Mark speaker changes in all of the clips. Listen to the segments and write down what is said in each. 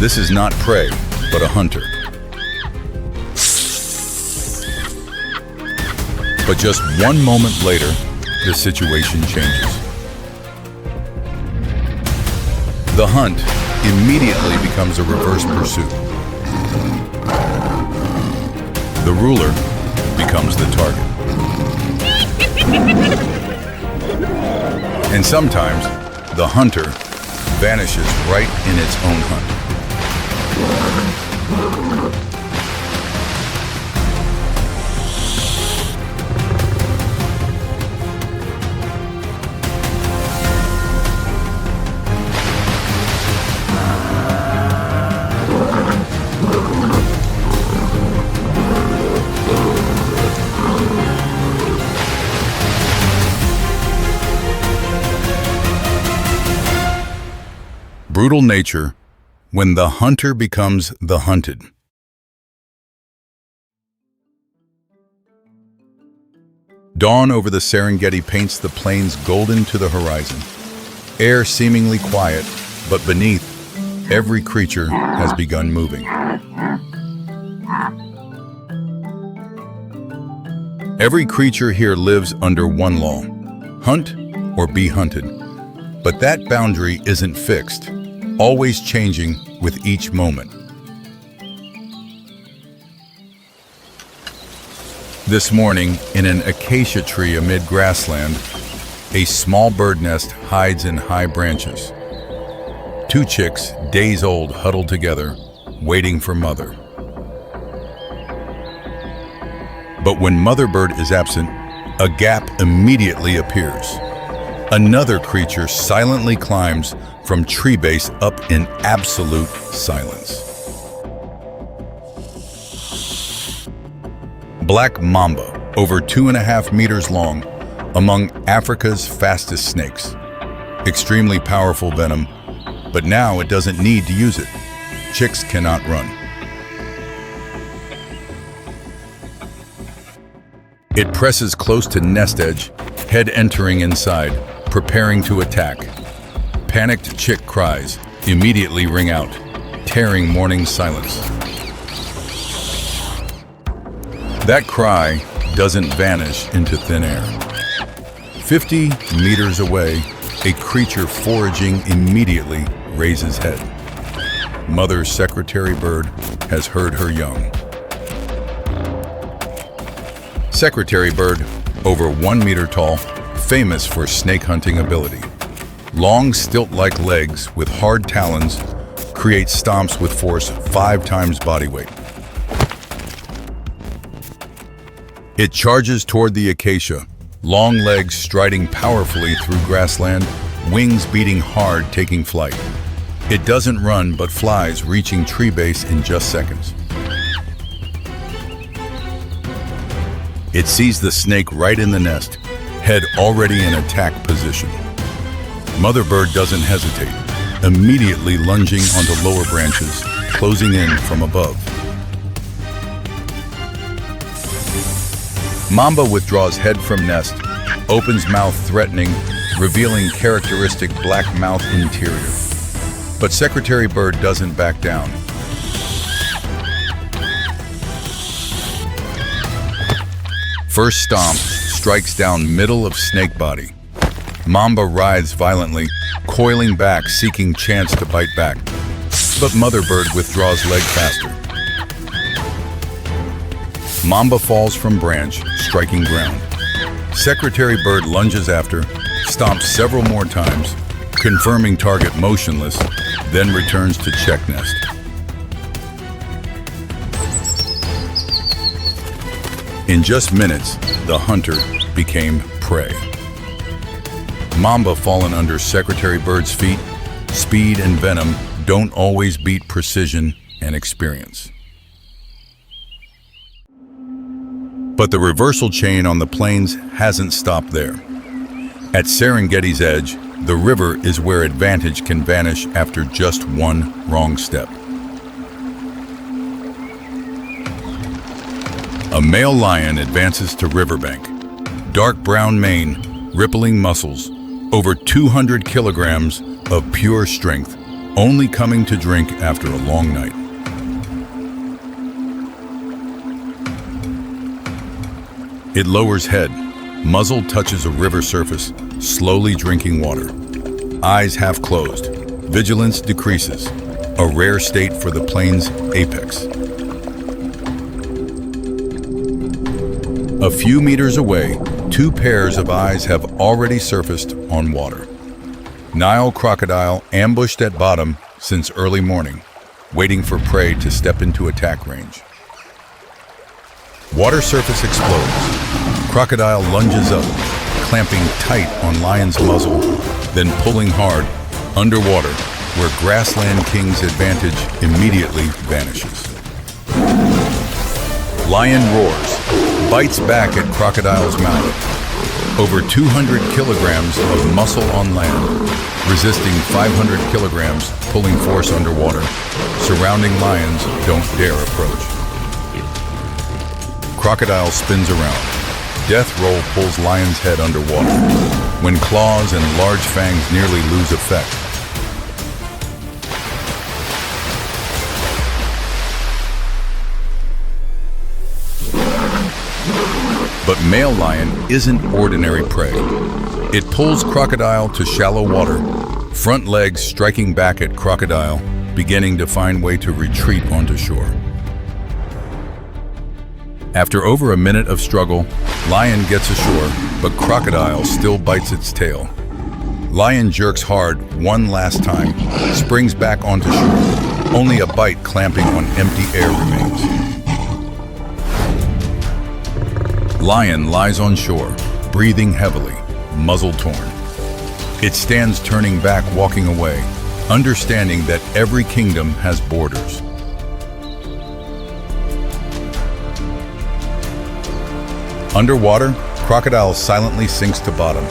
Speaker 1: This is not prey, but a hunter. But just one moment later, the situation changes. The hunt immediately becomes a reverse pursuit. The ruler becomes the target. And sometimes, the hunter vanishes right in its own hunt. Brutal nature when the hunter becomes the hunted. Dawn over the Serengeti paints the plains golden to the horizon. Air seemingly quiet, but beneath, every creature has begun moving. Every creature here lives under one law: hunt or be hunted. But that boundary isn't fixed, always changing with each moment. This morning, in an acacia tree amid grassland, a small bird nest hides in high branches. Two chicks, days old, huddled together, waiting for mother. But when mother bird is absent, a gap immediately appears. Another creature silently climbs from tree base up in absolute silence. Black mamba, over 2.5 meters long, among Africa's fastest snakes. Extremely powerful venom, but now it doesn't need to use it. Chicks cannot run. It presses close to nest edge, head entering inside, preparing to attack. Panicked chick cries immediately ring out, tearing morning silence. That cry doesn't vanish into thin air. 50 meters away, a creature foraging immediately raises head. Mother secretary bird has heard her young. Secretary bird, over 1 meter tall, famous for snake hunting ability. Long stilt-like legs with hard talons create stomps with force 5 times body weight. It charges toward the acacia, long legs striding powerfully through grassland, wings beating hard, taking flight. It doesn't run but flies, reaching tree base in just seconds. It sees the snake right in the nest, head already in attack position. Mother bird doesn't hesitate, immediately lunging onto lower branches, closing in from above. Mamba withdraws head from nest, opens mouth threatening, revealing characteristic black mouth interior. But secretary bird doesn't back down. First stomp strikes down middle of snake body. Mamba writhes violently, coiling back, seeking chance to bite back. But mother bird withdraws leg faster. Mamba falls from branch, striking ground. Secretary bird lunges after, stomps several more times, confirming target motionless, then returns to check nest. In just minutes, the hunter became prey. Mamba fallen under secretary bird's feet, speed and venom don't always beat precision and experience. But the reversal chain on the plains hasn't stopped there. At Serengeti's edge, the river is where advantage can vanish after just one wrong step. A male lion advances to riverbank. Dark brown mane, rippling muscles, over 200 kilograms of pure strength, only coming to drink after a long night. It lowers head, muzzle touches a river surface, slowly drinking water. Eyes half closed, vigilance decreases, a rare state for the plains apex. A few meters away, two pairs of eyes have already surfaced on water. Nile crocodile ambushed at bottom since early morning, waiting for prey to step into attack range. Water surface explodes. Crocodile lunges up, clamping tight on lion's muzzle, then pulling hard, underwater, where grassland king's advantage immediately vanishes. Lion roars, bites back at crocodile's mouth. Over 200 kilograms of muscle on land, resisting 500 kilograms pulling force underwater. Surrounding lions don't dare approach. Crocodile spins around. Death roll pulls lion's head underwater, when claws and large fangs nearly lose effect. But male lion isn't ordinary prey. It pulls crocodile to shallow water, front legs striking back at crocodile, beginning to find way to retreat onto shore. After over a minute of struggle, lion gets ashore, but crocodile still bites its tail. Lion jerks hard one last time, springs back onto shore. Only a bite clamping on empty air remains. Lion lies on shore, breathing heavily, muzzle torn. It stands turning back, walking away, understanding that every kingdom has borders. Underwater, crocodile silently sinks to bottom.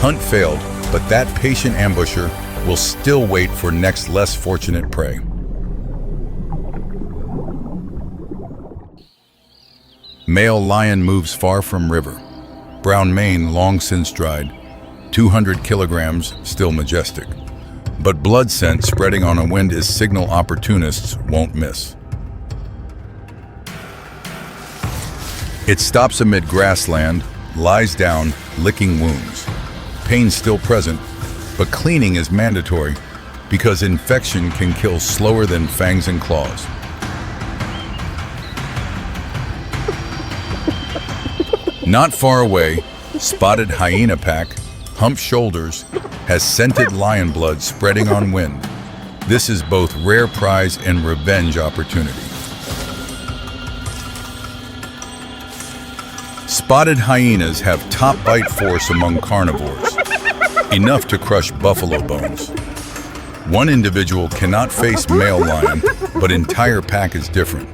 Speaker 1: Hunt failed, but that patient ambusher will still wait for next less fortunate prey. Male lion moves far from river. Brown mane long since dried, 200 kilograms still majestic. But blood scent spreading on a wind is signal opportunists won't miss. It stops amid grassland, lies down, licking wounds. Pain still present, but cleaning is mandatory because infection can kill slower than fangs and claws. Not far away, spotted hyena pack, humped shoulders, has scented lion blood spreading on wind. This is both rare prize and revenge opportunity. Spotted hyenas have top bite force among carnivores, enough to crush buffalo bones. One individual cannot face male lion, but entire pack is different.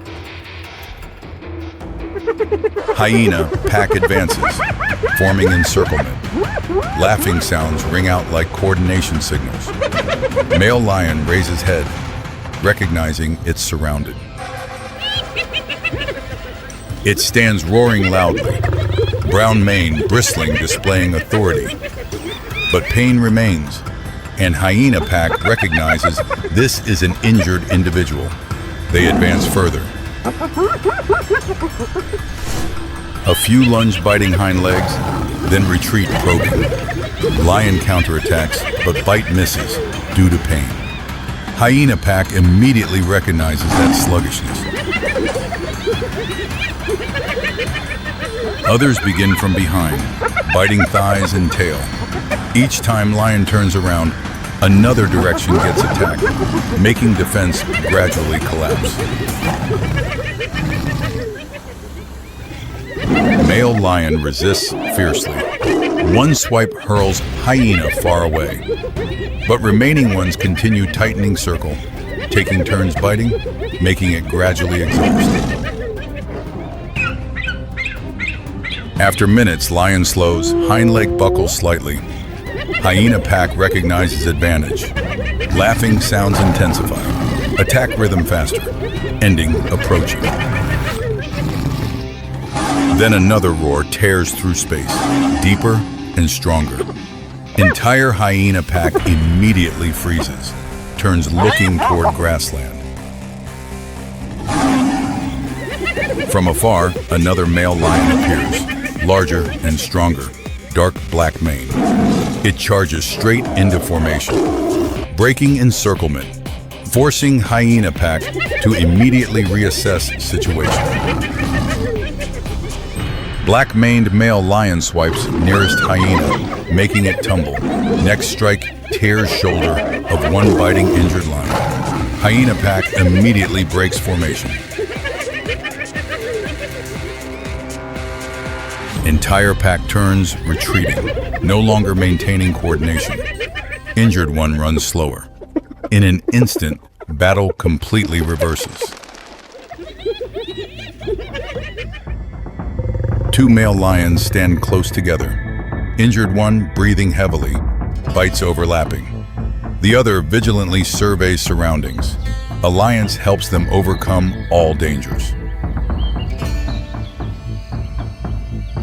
Speaker 1: Hyena pack advances, forming encirclement. Laughing sounds ring out like coordination signals. Male lion raises head, recognizing it's surrounded. It stands roaring loudly, brown mane bristling, displaying authority. But pain remains, and hyena pack recognizes this is an injured individual. They advance further. A few lunge biting hind legs, then retreat probing. Lion counterattacks, but bite misses due to pain. Hyena pack immediately recognizes that sluggishness. Others begin from behind, biting thighs and tail. Each time lion turns around, another direction gets attacked, making defense gradually collapse. Male lion resists fiercely. One swipe hurls hyena far away, but remaining ones continue tightening circle, taking turns biting, making it gradually exhaust. After minutes, lion slows, hind leg buckles slightly. Hyena pack recognizes advantage. Laughing sounds intensify. Attack rhythm faster. Ending approaching. Then another roar tears through space, deeper and stronger. Entire hyena pack immediately freezes, turns looking toward grassland. From afar, another male lion appears, larger and stronger, dark black mane. It charges straight into formation, breaking encirclement, forcing hyena pack to immediately reassess situation. Black-maned male lion swipes nearest hyena, making it tumble. Next strike tears shoulder of one biting injured lion. Hyena pack immediately breaks formation. Entire pack turns, retreating, no longer maintaining coordination. Injured one runs slower. In an instant, battle completely reverses. Two male lions stand close together. Injured one breathing heavily, bites overlapping. The other vigilantly surveys surroundings. Alliance helps them overcome all dangers.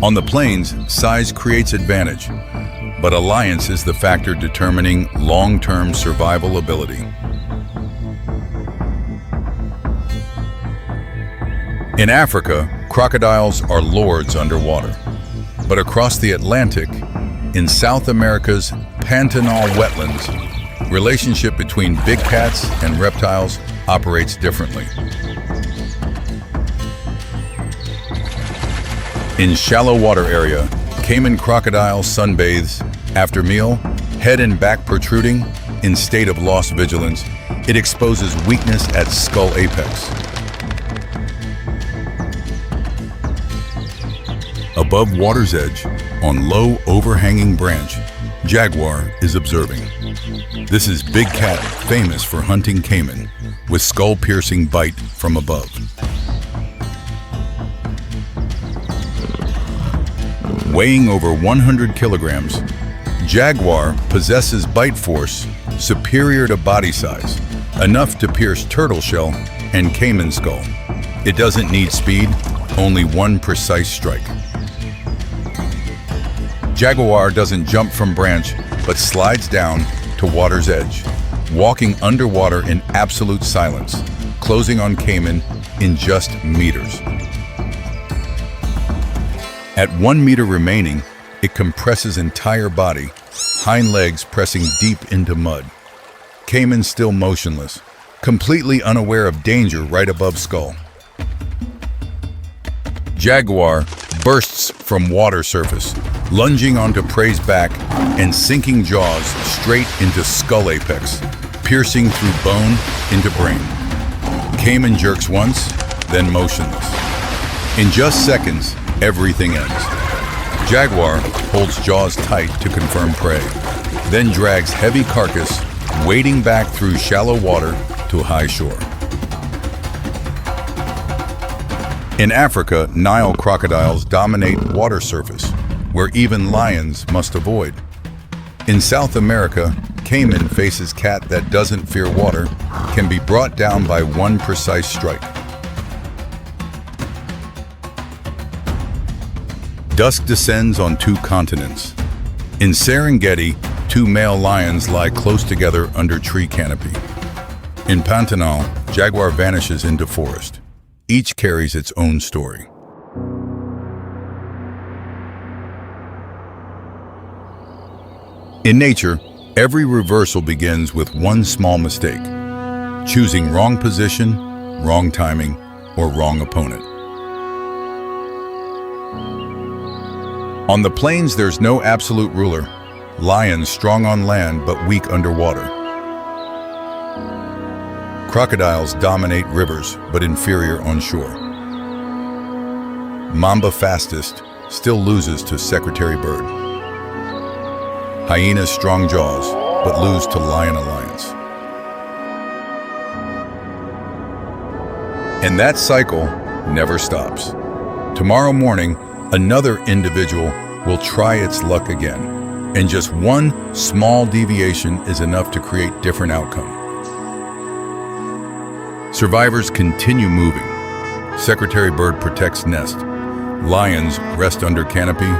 Speaker 1: On the plains, size creates advantage, but alliance is the factor determining long-term survival ability. In Africa, crocodiles are lords underwater. But across the Atlantic, in South America's Pantanal wetlands, relationship between big cats and reptiles operates differently. In shallow water area, caiman crocodile sunbathes. After meal, head and back protruding, in state of lost vigilance, it exposes weakness at skull apex. Above water's edge, on low overhanging branch, Jaguar is observing. This is big cat famous for hunting caiman, with skull-piercing bite from above. Weighing over 100 kilograms, Jaguar possesses bite force superior to body size, enough to pierce turtle shell and caiman skull. It doesn't need speed, only one precise strike. Jaguar doesn't jump from branch, but slides down to water's edge, walking underwater in absolute silence, closing on caiman in just meters. At 1 meter remaining, it compresses entire body, hind legs pressing deep into mud. Caiman still motionless, completely unaware of danger right above skull. Jaguar bursts from water surface, lunging onto prey's back and sinking jaws straight into skull apex, piercing through bone into brain. Caiman jerks once, then motionless. In just seconds, everything ends. Jaguar holds jaws tight to confirm prey, then drags heavy carcass, wading back through shallow water to high shore. In Africa, Nile crocodiles dominate water surface, where even lions must avoid. In South America, caiman faces cat that doesn't fear water, can be brought down by one precise strike. Dusk descends on 2 continents. In Serengeti, 2 male lions lie close together under tree canopy. In Pantanal, jaguar vanishes into forest. Each carries its own story. In nature, every reversal begins with one small mistake: choosing wrong position, wrong timing, or wrong opponent. On the plains, there's no absolute ruler. Lions strong on land but weak underwater. Crocodiles dominate rivers but inferior on shore. Mamba fastest still loses to secretary bird. Hyenas strong jaws but lose to lion alliance. And that cycle never stops. Tomorrow morning, another individual will try its luck again, and just one small deviation is enough to create different outcome. Survivors continue moving. Secretary bird protects nest. Lions rest under canopy.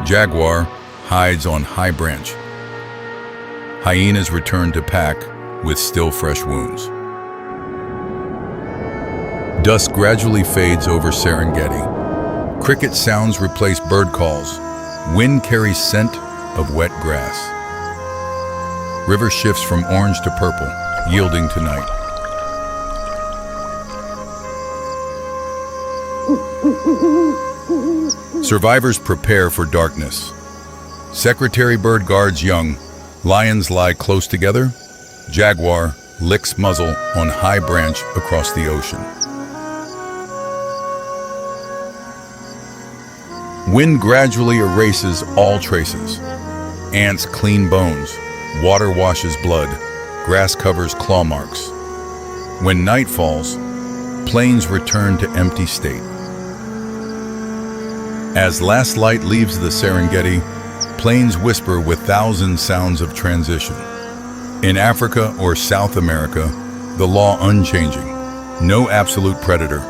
Speaker 1: Jaguar hides on high branch. Hyenas return to pack with still fresh wounds. Dusk gradually fades over Serengeti. Cricket sounds replace bird calls. Wind carries scent of wet grass. River shifts from orange to purple, yielding to night. Survivors prepare for darkness. Secretary bird guards young. Lions lie close together. Jaguar licks muzzle on high branch across the ocean. Wind gradually erases all traces. Ants clean bones. Water washes blood. Grass covers claw marks. When night falls, plains return to empty state. As last light leaves the Serengeti, plains whisper with thousand sounds of transition. In Africa or South America, the law unchanging. No absolute predator,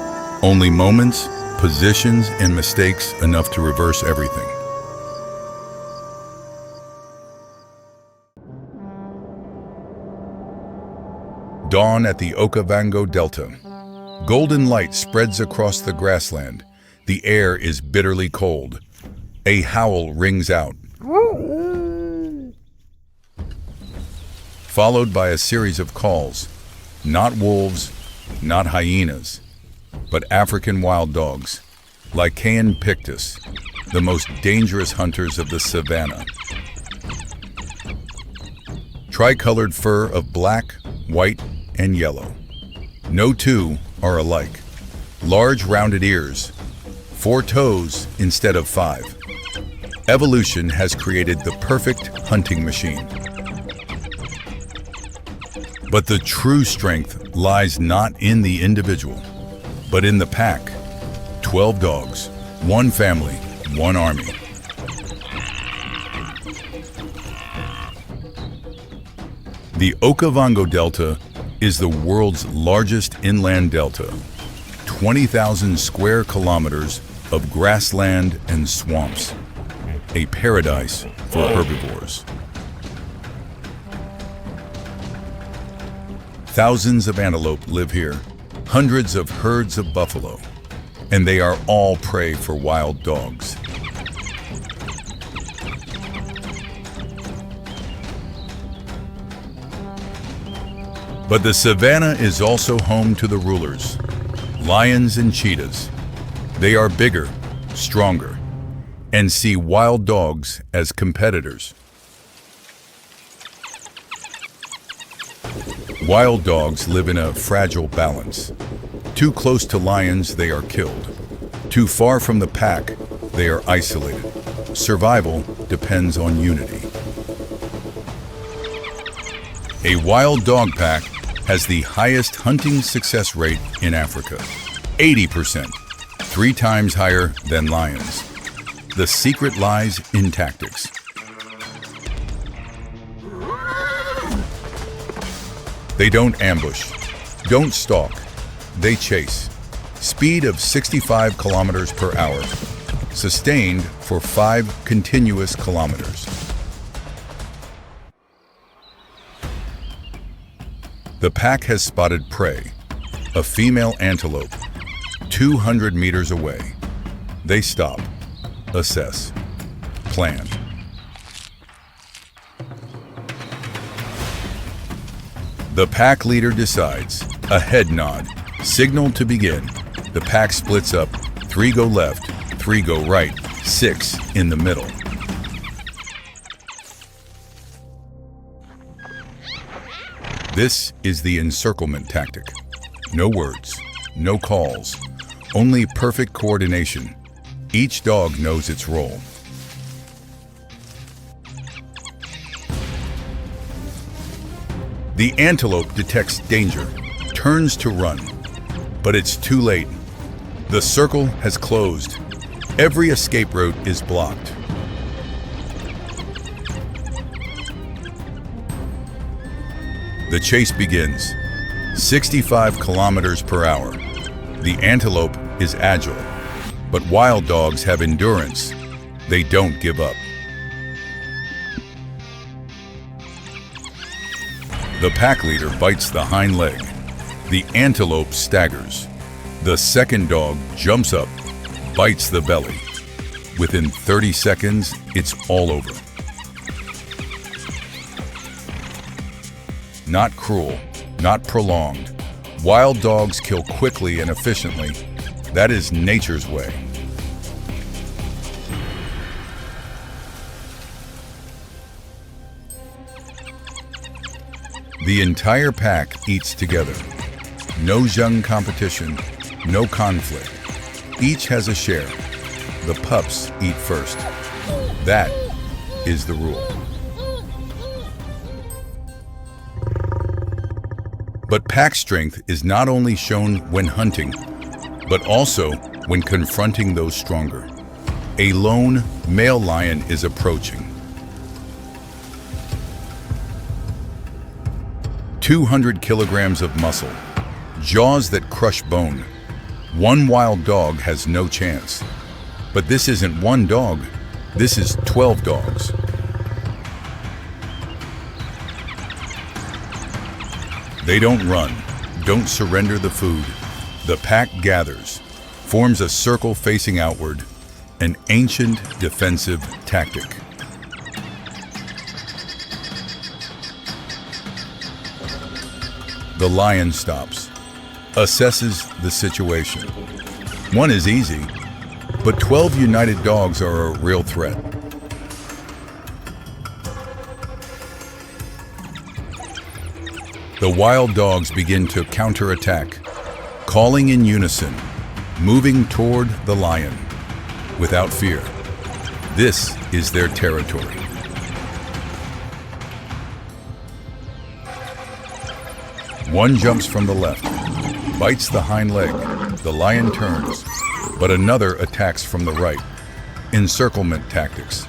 Speaker 1: only moments, positions, and mistakes enough to reverse everything. Dawn at the Okavango Delta. Golden light spreads across the grassland. The air is bitterly cold. A howl rings out, followed by a series of calls. Not wolves, not hyenas, but African wild dogs, Lycaon pictus, the most dangerous hunters of the savannah. Tricolored fur of black, white, and yellow. No two are alike. Large rounded ears, 4 toes instead of 5. Evolution has created the perfect hunting machine. But the true strength lies not in the individual, but in the pack. 12 dogs, 1 family, 1 army. The Okavango Delta is the world's largest inland delta. 20,000 square kilometers of grassland and swamps. A paradise for herbivores. Thousands of antelope live here, hundreds of herds of buffalo, and they are all prey for wild dogs. But the savannah is also home to the rulers, lions and cheetahs. They are bigger, stronger, and see wild dogs as competitors. Wild dogs live in a fragile balance. Too close to lions, they are killed. Too far from the pack, they are isolated. Survival depends on unity. A wild dog pack has the highest hunting success rate in Africa, 80%, 3 times higher than lions. The secret lies in tactics. They don't ambush, don't stalk, they chase. Speed of 65 kilometers per hour, sustained for 5 continuous kilometers. The pack has spotted prey, a female antelope, 200 meters away. They stop, assess, plan. The pack leader decides, a head nod, signal to begin. The pack splits up, 3 go left, 3 go right, 6 in the middle. This is the encirclement tactic. No words, no calls, only perfect coordination. Each dog knows its role. The antelope detects danger, turns to run, but it's too late. The circle has closed. Every escape route is blocked. The chase begins. 65 kilometers per hour. The antelope is agile, but wild dogs have endurance. They don't give up. The pack leader bites the hind leg. The antelope staggers. The second dog jumps up, bites the belly. Within 30 seconds, it's all over. Not cruel, not prolonged. Wild dogs kill quickly and efficiently. That is nature's way. The entire pack eats together. No young competition, no conflict. Each has a share. The pups eat first. That is the rule. But pack strength is not only shown when hunting, but also when confronting those stronger. A lone male lion is approaching. 200 kilograms of muscle, jaws that crush bone. One wild dog has no chance. But this isn't one dog, this is 12 dogs. They don't run, don't surrender the food. The pack gathers, forms a circle facing outward, an ancient defensive tactic. The lion stops, assesses the situation. One is easy, but 12 united dogs are a real threat. The wild dogs begin to counterattack, calling in unison, moving toward the lion without fear. This is their territory. One jumps from the left, bites the hind leg. The lion turns, but another attacks from the right. Encirclement tactics.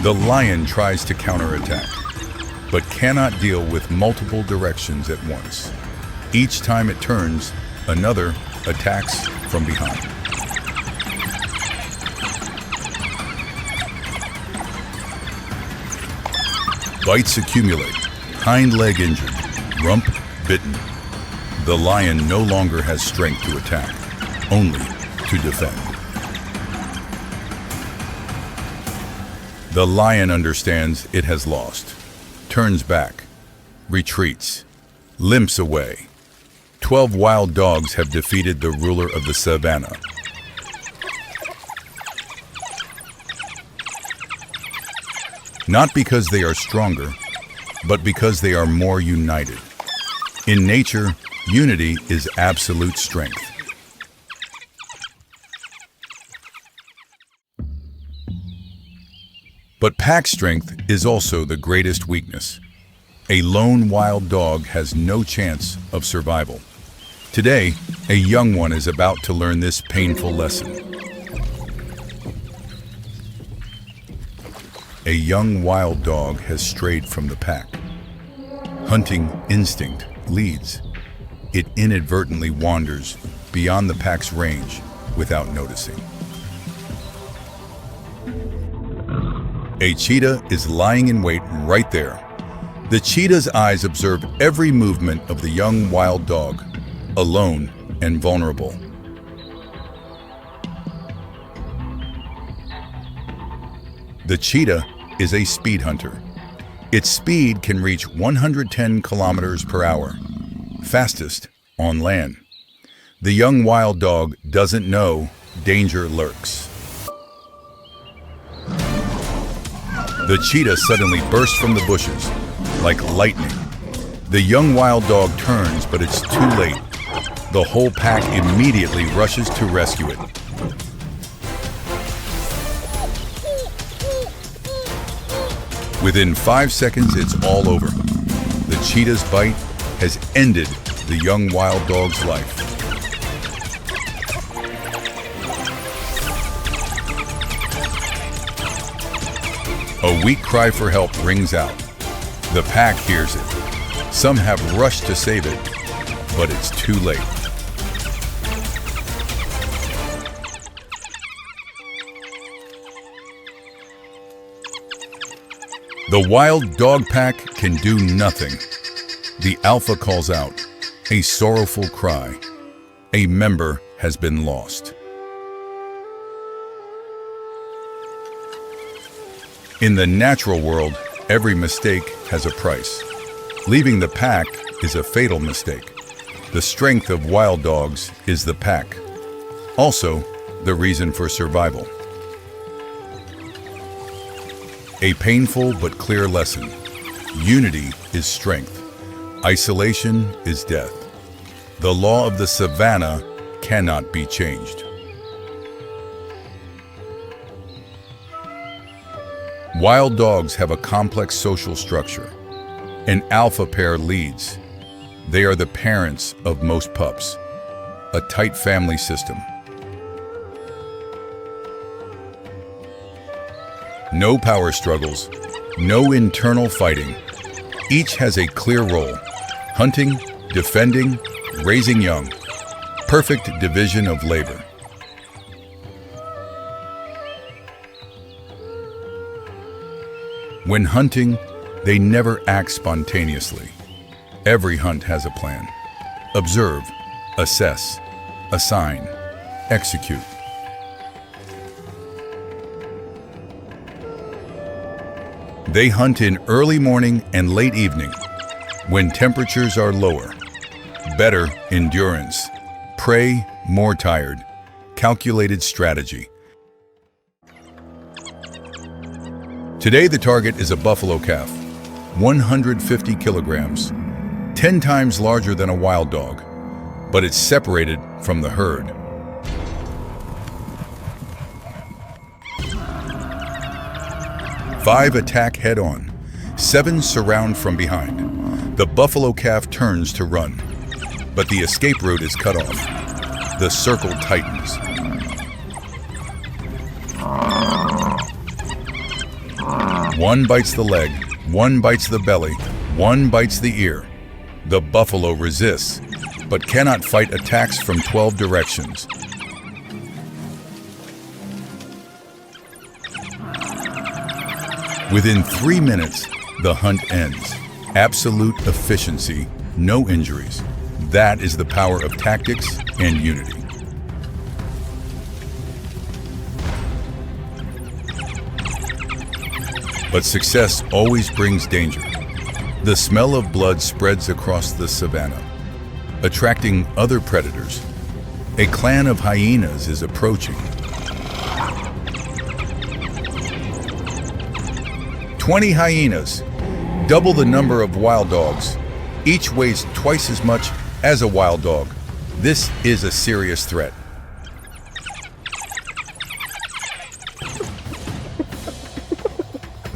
Speaker 1: The lion tries to counterattack, but cannot deal with multiple directions at once. Each time it turns, another attacks from behind. Bites accumulate, hind leg injured, rump bitten. The lion no longer has strength to attack, only to defend. The lion understands it has lost, turns back, retreats, limps away. 12 wild dogs have defeated the ruler of the savannah. Not because they are stronger, but because they are more united. In nature, unity is absolute strength. But pack strength is also the greatest weakness. A lone wild dog has no chance of survival. Today, a young one is about to learn this painful lesson. A young wild dog has strayed from the pack. Hunting instinct leads. It inadvertently wanders beyond the pack's range without noticing. A cheetah is lying in wait right there. The cheetah's eyes observe every movement of the young wild dog, alone and vulnerable. The cheetah is a speed hunter. Its speed can reach 110 kilometers per hour, fastest on land. The young wild dog doesn't know danger lurks. The cheetah suddenly bursts from the bushes, like lightning. The young wild dog turns, but it's too late. The whole pack immediately rushes to rescue it. Within 5 seconds, it's all over. The cheetah's bite has ended the young wild dog's life. A weak cry for help rings out. The pack hears it. Some have rushed to save it, but it's too late. The wild dog pack can do nothing. The alpha calls out, a sorrowful cry. A member has been lost. In the natural world, every mistake has a price. Leaving the pack is a fatal mistake. The strength of wild dogs is the pack. Also, the reason for survival. A painful but clear lesson. Unity is strength. Isolation is death. The law of the savannah cannot be changed. Wild dogs have a complex social structure. An alpha pair leads. They are the parents of most pups. A tight family system. No power struggles, no internal fighting. Each has a clear role: hunting, defending, raising young. Perfect division of labor. When hunting, they never act spontaneously. Every hunt has a plan. Observe, assess, assign, execute. They hunt in early morning and late evening, when temperatures are lower. Better endurance. Prey more tired. Calculated strategy. Today the target is a buffalo calf, 150 kilograms, 10 times larger than a wild dog, but it's separated from the herd. Five attack head-on, 7 surround from behind. The buffalo calf turns to run, but the escape route is cut off. The circle tightens. One bites the leg, one bites the belly, one bites the ear. The buffalo resists, but cannot fight attacks from 12 directions. Within 3 minutes, the hunt ends. Absolute efficiency, no injuries. That is the power of tactics and unity. But success always brings danger. The smell of blood spreads across the savannah, attracting other predators. A clan of hyenas is approaching. 20 hyenas, double the number of wild dogs. Each weighs twice as much as a wild dog. This is a serious threat.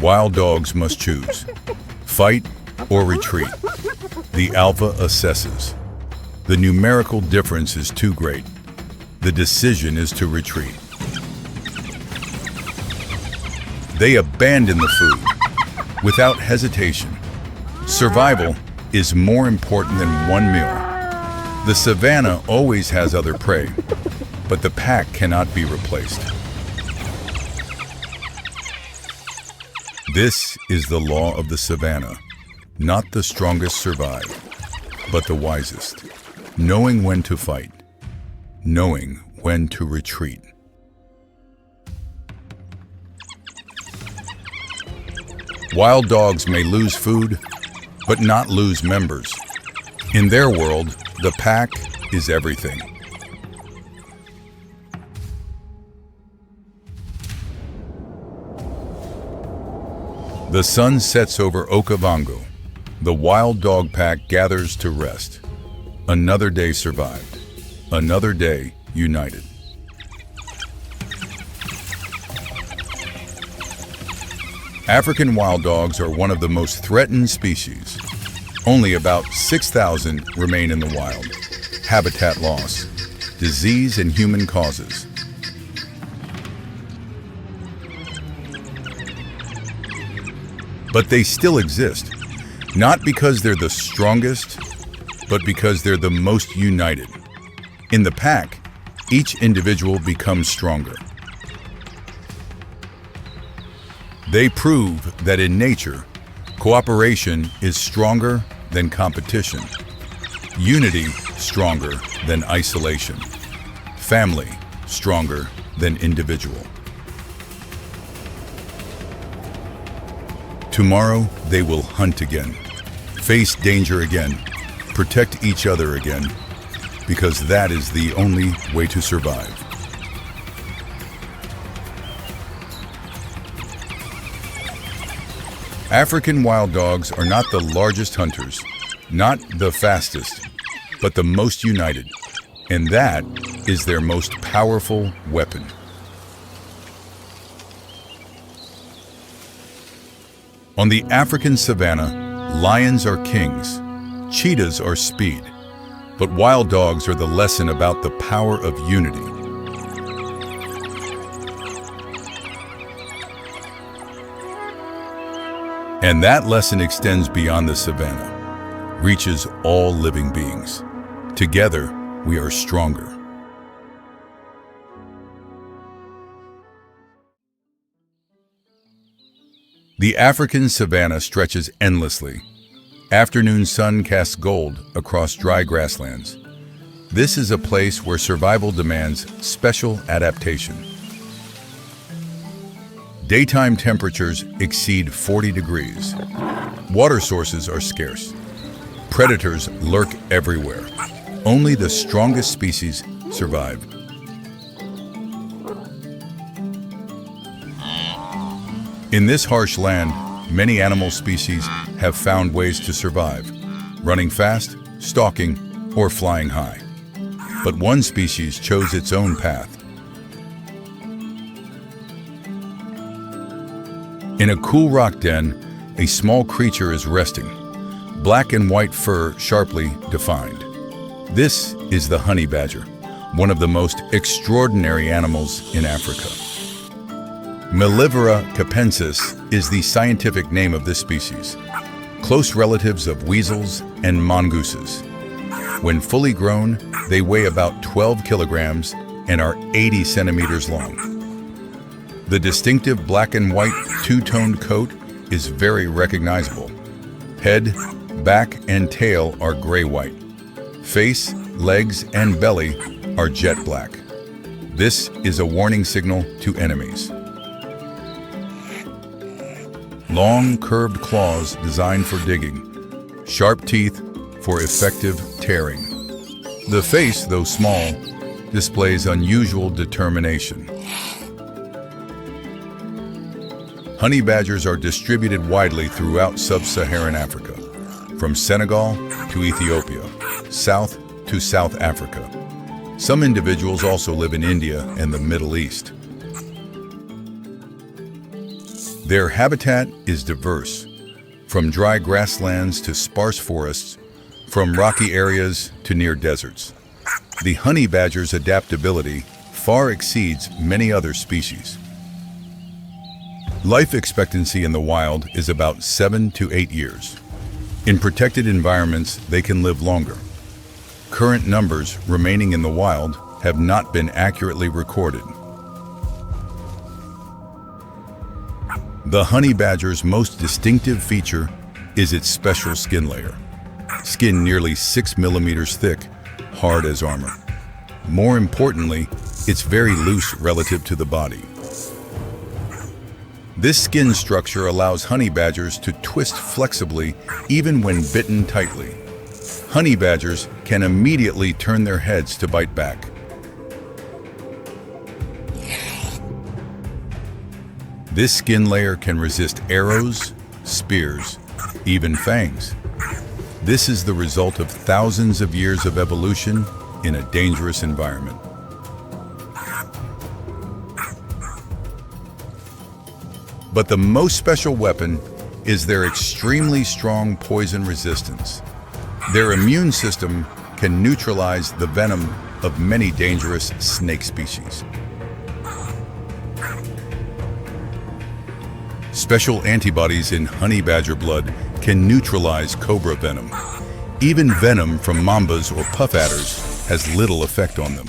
Speaker 1: Wild dogs must choose, fight or retreat. The alpha assesses. The numerical difference is too great. The decision is to retreat. They abandon the food without hesitation. Survival is more important than one meal. The savannah always has other prey, but the pack cannot be replaced. This is the law of the savannah. Not the strongest survive, but the wisest. Knowing when to fight, knowing when to retreat. Wild dogs may lose food, but not lose members. In their world, the pack is everything. The sun sets over Okavango. The wild dog pack gathers to rest. Another day survived. Another day united. African wild dogs are one of the most threatened species. Only about 6,000 remain in the wild. Habitat loss, disease and human causes. But they still exist, not because they're the strongest, but because they're the most united. In the pack, each individual becomes stronger. They prove that in nature, cooperation is stronger than competition, unity stronger than isolation, family stronger than individual. Tomorrow, they will hunt again, face danger again, protect each other again, because that is the only way to survive. African wild dogs are not the largest hunters, not the fastest, but the most united, and that is their most powerful weapon. On the African savannah, lions are kings, cheetahs are speed, but wild dogs are the lesson about the power of unity. And that lesson extends beyond the savannah, reaches all living beings. Together, we are stronger. The African savannah stretches endlessly. Afternoon sun casts gold across dry grasslands. This is a place where survival demands special adaptation. Daytime temperatures exceed 40 degrees. Water sources are scarce. Predators lurk everywhere. Only the strongest species survive. In this harsh land, many animal species have found ways to survive, running fast, stalking, or flying high. But one species chose its own path. In a cool rock den, a small creature is resting, black and white fur sharply defined. This is the honey badger, one of the most extraordinary animals in Africa. Mellivora capensis is the scientific name of this species, close relatives of weasels and mongooses. When fully grown, they weigh about 12 kilograms and are 80 centimeters long. The distinctive black and white two-toned coat is very recognizable. Head, back, and tail are gray-white. Face, legs, and belly are jet black. This is a warning signal to enemies. Long, curved claws designed for digging, sharp teeth for effective tearing. The face, though small, displays unusual determination. Honey badgers are distributed widely throughout sub-Saharan Africa, from Senegal to Ethiopia, south to South Africa. Some individuals also live in India and the Middle East. Their habitat is diverse, from dry grasslands to sparse forests, from rocky areas to near deserts. The honey badger's adaptability far exceeds many other species. Life expectancy in the wild is about 7 to 8 years. In protected environments, they can live longer. Current numbers remaining in the wild have not been accurately recorded. The honey badger's most distinctive feature is its special skin layer. Skin nearly 6 millimeters thick, hard as armor. More importantly, it's very loose relative to the body. This skin structure allows honey badgers to twist flexibly even when bitten tightly. Honey badgers can immediately turn their heads to bite back. This skin layer can resist arrows, spears, even fangs. This is the result of thousands of years of evolution in a dangerous environment. But the most special weapon is their extremely strong poison resistance. Their immune system can neutralize the venom of many dangerous snake species. Special antibodies in honey badger blood can neutralize cobra venom. Even venom from mambas or puff adders has little effect on them.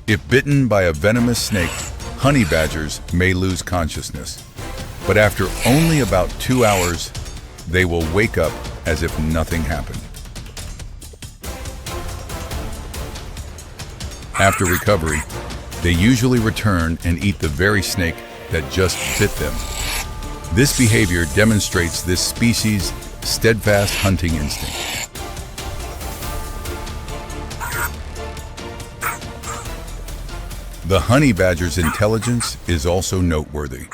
Speaker 1: If bitten by a venomous snake, honey badgers may lose consciousness, but after only about 2 hours, they will wake up as if nothing happened. After recovery, they usually return and eat the very snake that just bit them. This behavior demonstrates this species' steadfast hunting instinct. The honey badger's intelligence is also noteworthy.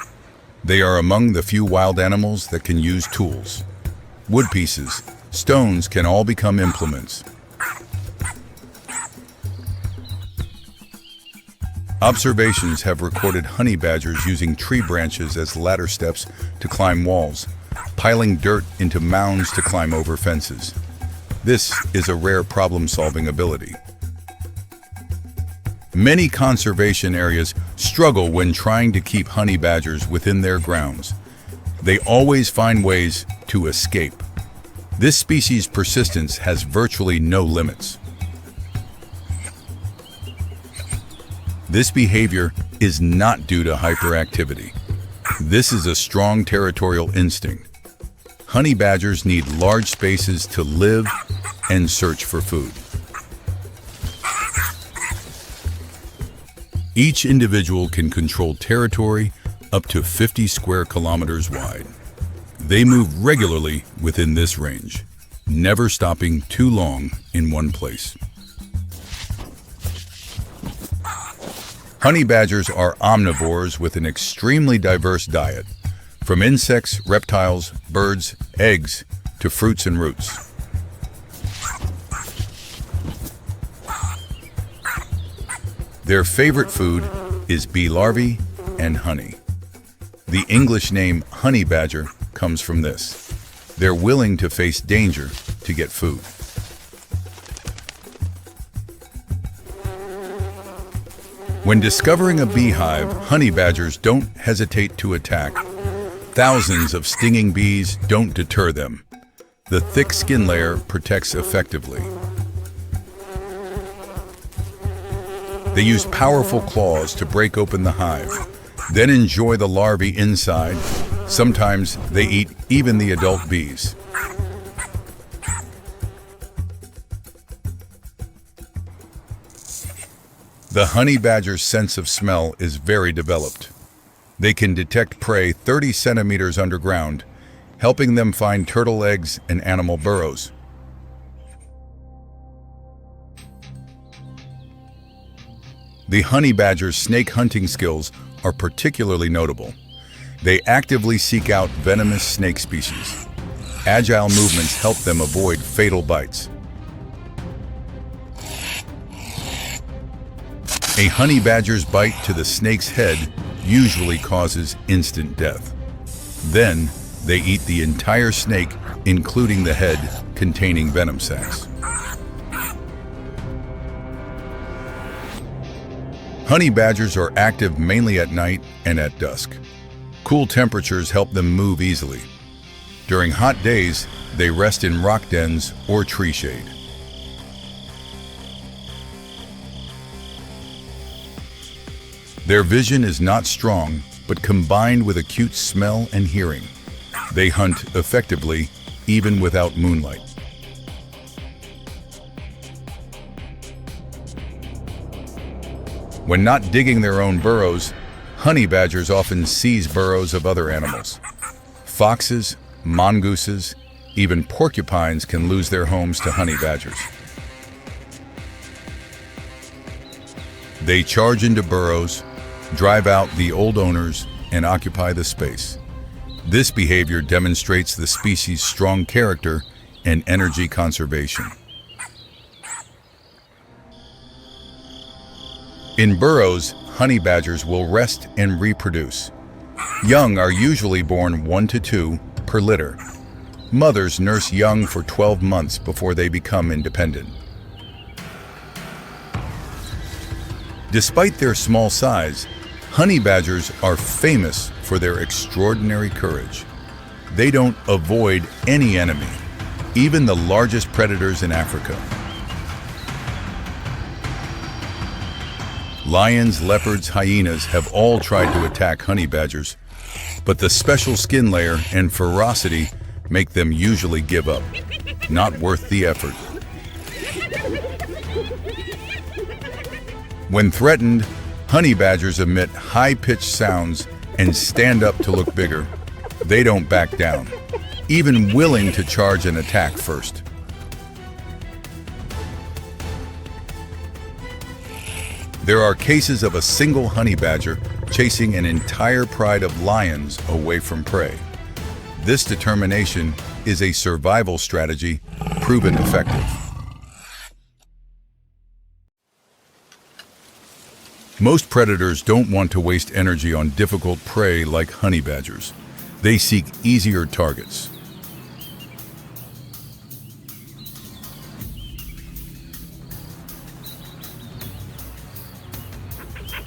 Speaker 1: They are among the few wild animals that can use tools. Wood pieces, stones can all become implements. Observations have recorded honey badgers using tree branches as ladder steps to climb walls, piling dirt into mounds to climb over fences. This is a rare problem-solving ability. Many conservation areas struggle when trying to keep honey badgers within their grounds. They always find ways to escape. This species' persistence has virtually no limits. This behavior is not due to hyperactivity. This is a strong territorial instinct. Honey badgers need large spaces to live and search for food. Each individual can control territory up to 50 square kilometers wide. They move regularly within this range, never stopping too long in one place. Honey badgers are omnivores with an extremely diverse diet, from insects, reptiles, birds, eggs, to fruits and roots. Their favorite food is bee larvae and honey. The English name honey badger comes from this. They're willing to face danger to get food. When discovering a beehive, honey badgers don't hesitate to attack. Thousands of stinging bees don't deter them. The thick skin layer protects effectively. They use powerful claws to break open the hive, then enjoy the larvae inside. Sometimes they eat even the adult bees. The honey badger's sense of smell is very developed. They can detect prey 30 centimeters underground, helping them find turtle eggs and animal burrows. The honey badger's snake hunting skills are particularly notable. They actively seek out venomous snake species. Agile movements help them avoid fatal bites. A honey badger's bite to the snake's head usually causes instant death. Then, they eat the entire snake, including the head containing venom sacs. Honey badgers are active mainly at night and at dusk. Cool temperatures help them move easily. During hot days, they rest in rock dens or tree shade. Their vision is not strong, but combined with acute smell and hearing, they hunt effectively even without moonlight. When not digging their own burrows, honey badgers often seize burrows of other animals. Foxes, mongooses, even porcupines can lose their homes to honey badgers. They charge into burrows, drive out the old owners, and occupy the space. This behavior demonstrates the species' strong character and energy conservation. In burrows, honey badgers will rest and reproduce. Young are usually born 1 to 2 per litter. Mothers nurse young for 12 months before they become independent. Despite their small size, honey badgers are famous for their extraordinary courage. They don't avoid any enemy, even the largest predators in Africa. Lions, leopards, hyenas have all tried to attack honey badgers, but the special skin layer and ferocity make them usually give up. Not worth the effort. When threatened, honey badgers emit high-pitched sounds and stand up to look bigger. They don't back down, even willing to charge and attack first. There are cases of a single honey badger chasing an entire pride of lions away from prey. This determination is a survival strategy proven effective. Most predators don't want to waste energy on difficult prey like honey badgers. They seek easier targets.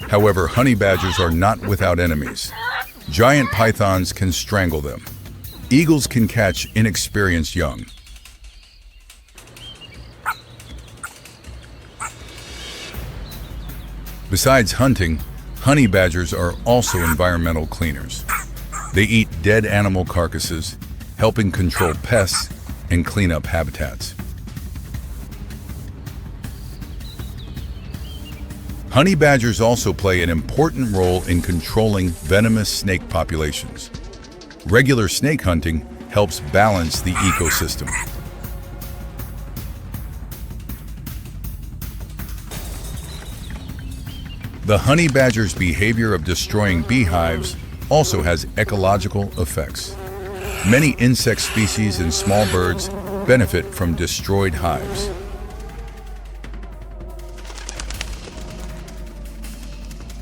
Speaker 1: However, honey badgers are not without enemies. Giant pythons can strangle them. Eagles can catch inexperienced young. Besides hunting, honey badgers are also environmental cleaners. They eat dead animal carcasses, helping control pests and clean up habitats. Honey badgers also play an important role in controlling venomous snake populations. Regular snake hunting helps balance the ecosystem. The honey badger's behavior of destroying beehives also has ecological effects. Many insect species and small birds benefit from destroyed hives.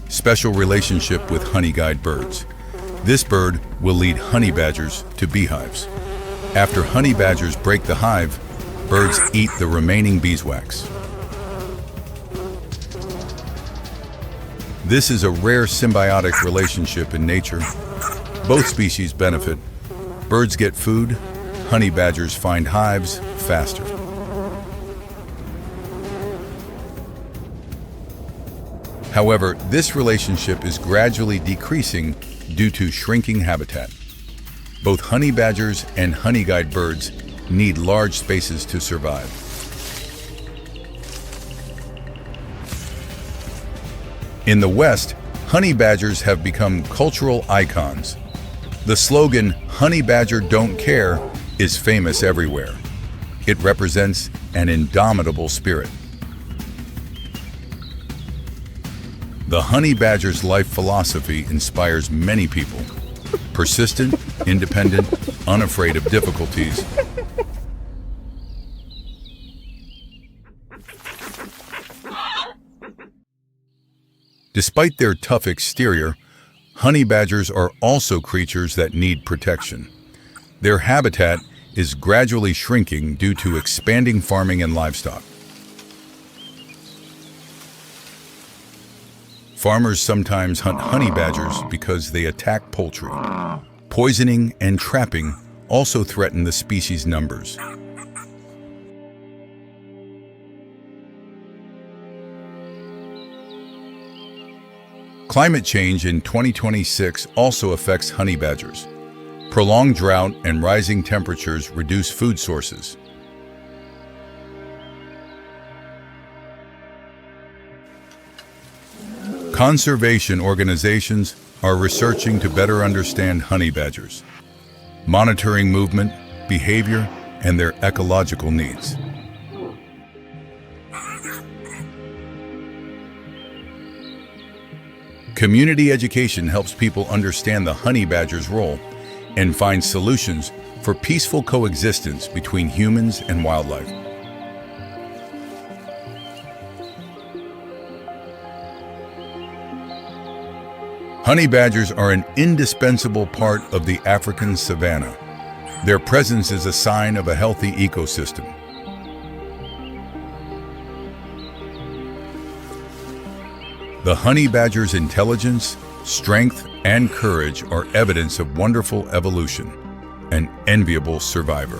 Speaker 1: Special relationship with honey-guide birds. This bird will lead honey badgers to beehives. After honey badgers break the hive, birds eat the remaining beeswax. This is a rare symbiotic relationship in nature. Both species benefit. Birds get food, honey badgers find hives faster. However, this relationship is gradually decreasing due to shrinking habitat. Both honey badgers and honey-guide birds need large spaces to survive. In the West, honey badgers have become cultural icons. The slogan, "Honey badger don't care," is famous everywhere. It represents an indomitable spirit. The honey badger's life philosophy inspires many people. Persistent, independent, unafraid of difficulties. Despite their tough exterior, honey badgers are also creatures that need protection. Their habitat is gradually shrinking due to expanding farming and livestock. Farmers sometimes hunt honey badgers because they attack poultry. Poisoning and trapping also threaten the species' numbers. Climate change in 2026 also affects honey badgers. Prolonged drought and rising temperatures reduce food sources. Conservation organizations are researching to better understand honey badgers, monitoring movement, behavior, and their ecological needs. Community education helps people understand the honey badger's role and find solutions for peaceful coexistence between humans and wildlife. Honey badgers are an indispensable part of the African savannah. Their presence is a sign of a healthy ecosystem. The honey badger's intelligence, strength, and courage are evidence of wonderful evolution, an enviable survivor.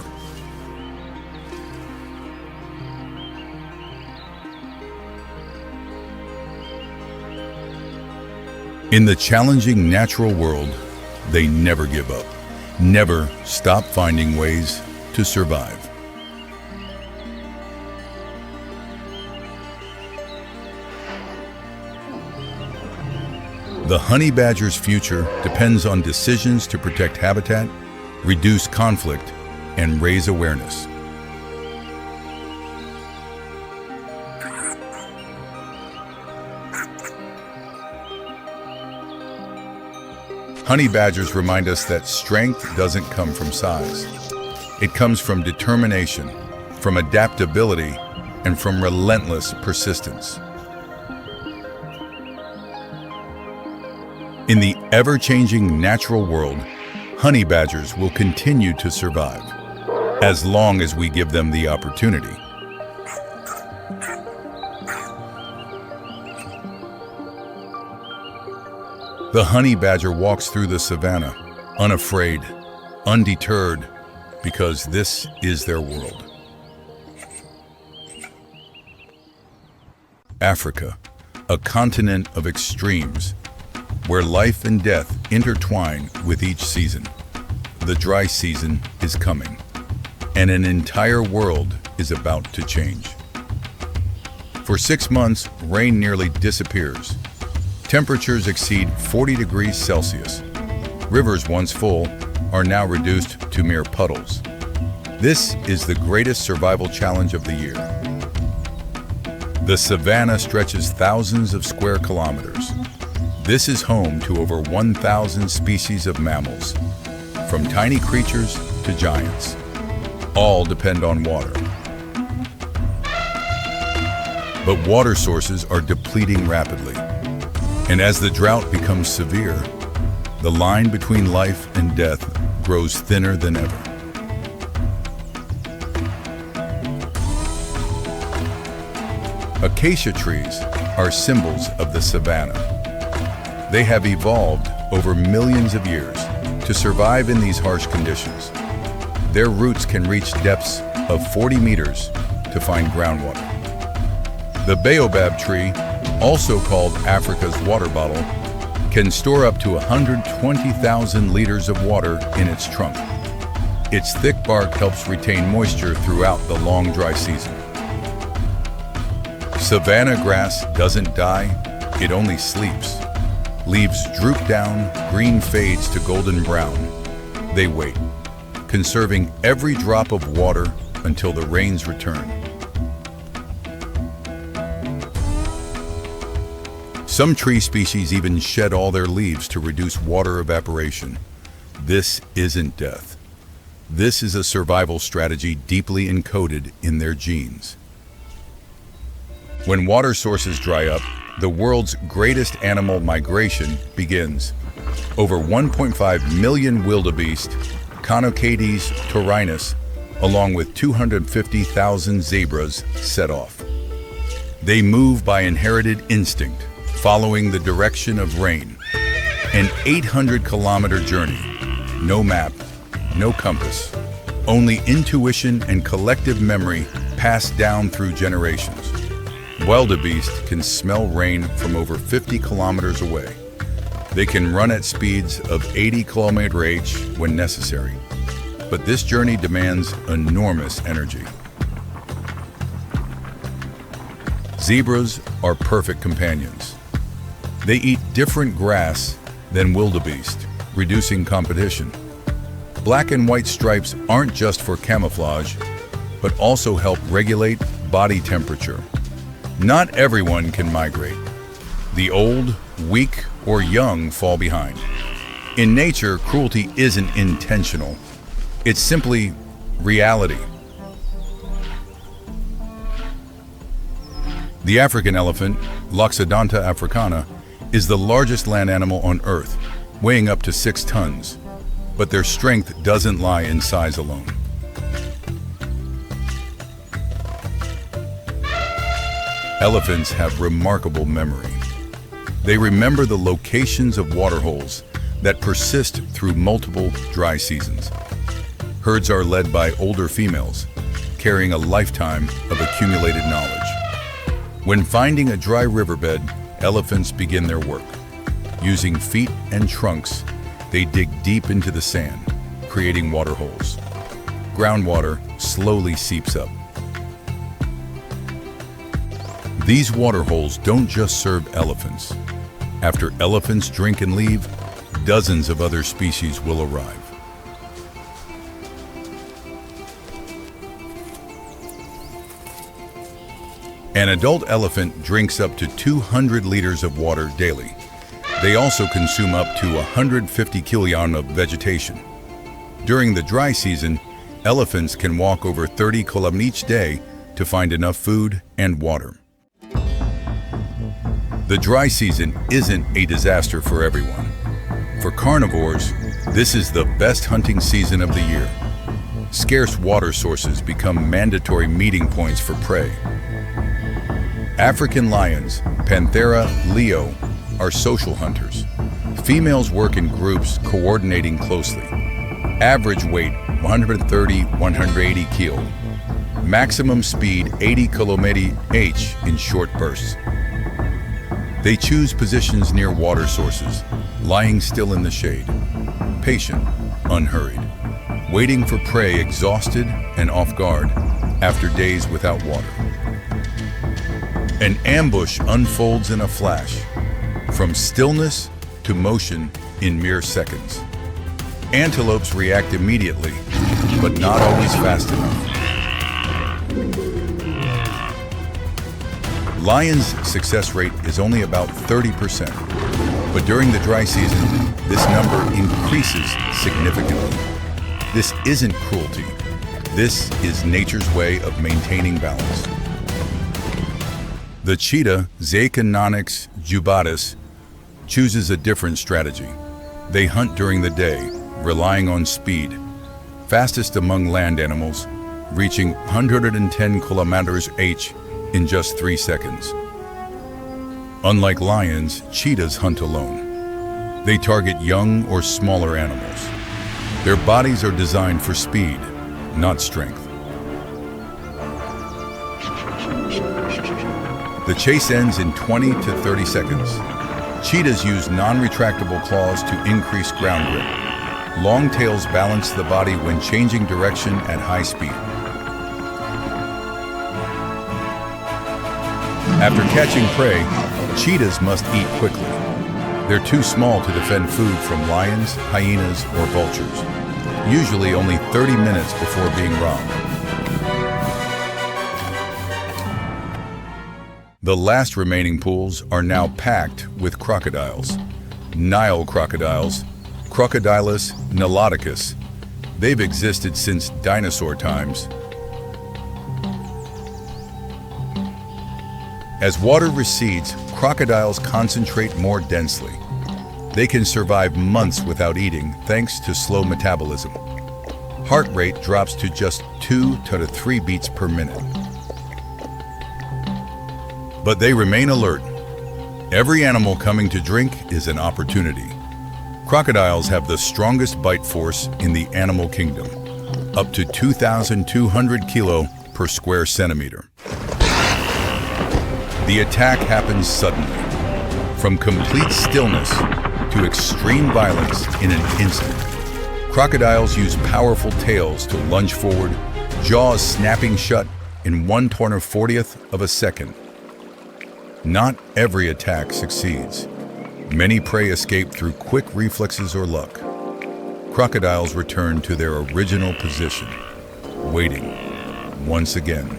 Speaker 1: In the challenging natural world, they never give up, never stop finding ways to survive. The honey badger's future depends on decisions to protect habitat, reduce conflict, and raise awareness. Honey badgers remind us that strength doesn't come from size. It comes from determination, from adaptability, and from relentless persistence. In the ever-changing natural world, honey badgers will continue to survive, as long as we give them the opportunity. The honey badger walks through the savannah, unafraid, undeterred, because this is their world. Africa, a continent of extremes, where life and death intertwine with each season. The dry season is coming, and an entire world is about to change. For 6 months, rain nearly disappears. Temperatures exceed 40 degrees Celsius. Rivers once full are now reduced to mere puddles. This is the greatest survival challenge of the year. The savannah stretches thousands of square kilometers. This is home to over 1,000 species of mammals, from tiny creatures to giants. All depend on water. But water sources are depleting rapidly. And as the drought becomes severe, the line between life and death grows thinner than ever. Acacia trees are symbols of the savannah. They have evolved over millions of years to survive in these harsh conditions. Their roots can reach depths of 40 meters to find groundwater. The baobab tree, also called Africa's water bottle, can store up to 120,000 liters of water in its trunk. Its thick bark helps retain moisture throughout the long dry season. Savannah grass doesn't die, it only sleeps. Leaves droop down, green fades to golden brown. They wait, conserving every drop of water until the rains return. Some tree species even shed all their leaves to reduce water evaporation. This isn't death. This is a survival strategy deeply encoded in their genes. When water sources dry up, the world's greatest animal migration begins. Over 1.5 million wildebeest, Conocades taurinus, along with 250,000 zebras set off. They move by inherited instinct, following the direction of rain. An 800-kilometer journey. No map, no compass. Only intuition and collective memory passed down through generations. Wildebeest can smell rain from over 50 kilometers away. They can run at speeds of 80 km/h when necessary. But this journey demands enormous energy. Zebras are perfect companions. They eat different grass than wildebeest, reducing competition. Black and white stripes aren't just for camouflage, but also help regulate body temperature. Not everyone can migrate. The old, weak, or young fall behind. In nature, cruelty isn't intentional. It's simply reality. The African elephant, Loxodonta africana, is the largest land animal on Earth, weighing up to 6 tons. But their strength doesn't lie in size alone. Elephants have remarkable memory. They remember the locations of waterholes that persist through multiple dry seasons. Herds are led by older females, carrying a lifetime of accumulated knowledge. When finding a dry riverbed, elephants begin their work. Using feet and trunks, they dig deep into the sand, creating water holes. Groundwater slowly seeps up. These water holes don't just serve elephants. After elephants drink and leave, dozens of other species will arrive. An adult elephant drinks up to 200 liters of water daily. They also consume up to 150 kilograms of vegetation. During the dry season, elephants can walk over 30 kilometers each day to find enough food and water. The dry season isn't a disaster for everyone. For carnivores, this is the best hunting season of the year. Scarce water sources become mandatory meeting points for prey. African lions, Panthera leo, are social hunters. Females work in groups, coordinating closely. Average weight 130-180 kilo. Maximum speed 80 km/h in short bursts. They choose positions near water sources, lying still in the shade. Patient, unhurried, waiting for prey exhausted and off guard after days without water. An ambush unfolds in a flash, from stillness to motion in mere seconds. Antelopes react immediately, but not always fast enough. Lions' success rate is only about 30%, but during the dry season, this number increases significantly. This isn't cruelty. This is nature's way of maintaining balance. The cheetah, Zachanonyx jubatus, chooses a different strategy. They hunt during the day, relying on speed. Fastest among land animals, reaching 110 km/h in just 3 seconds. Unlike lions, cheetahs hunt alone. They target young or smaller animals. Their bodies are designed for speed, not strength. The chase ends in 20 to 30 seconds. Cheetahs use non-retractable claws to increase ground grip. Long tails balance the body when changing direction at high speed. After catching prey, cheetahs must eat quickly. They're too small to defend food from lions, hyenas, or vultures, usually only 30 minutes before being robbed. The last remaining pools are now packed with crocodiles. Nile crocodiles, Crocodilus niloticus. They've existed since dinosaur times. As water recedes, crocodiles concentrate more densely. They can survive months without eating thanks to slow metabolism. Heart rate drops to just 2 to 3 beats per minute. But they remain alert. Every animal coming to drink is an opportunity. Crocodiles have the strongest bite force in the animal kingdom, up to 2,200 kilo per square centimeter. The attack happens suddenly, from complete stillness to extreme violence in an instant. Crocodiles use powerful tails to lunge forward, jaws snapping shut in 1/140th of a second. Not every attack succeeds. Many prey escape through quick reflexes or luck. Crocodiles return to their original position, waiting once again.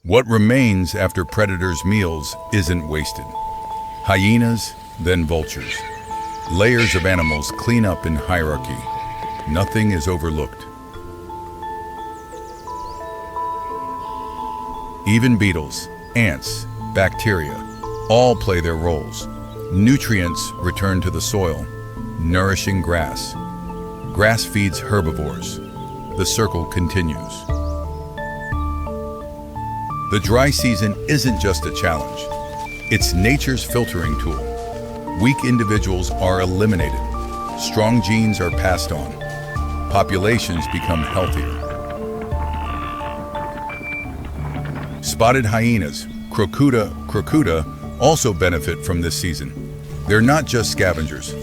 Speaker 1: What remains after predators' meals isn't wasted. Hyenas, then vultures. Layers of animals clean up in hierarchy. Nothing is overlooked. Even beetles, ants, bacteria, all play their roles. Nutrients return to the soil, nourishing grass. Grass feeds herbivores. The circle continues. The dry season isn't just a challenge. It's nature's filtering tool. Weak individuals are eliminated. Strong genes are passed on. Populations become healthier. Spotted hyenas, crocuta also benefit from this season. They're not just scavengers.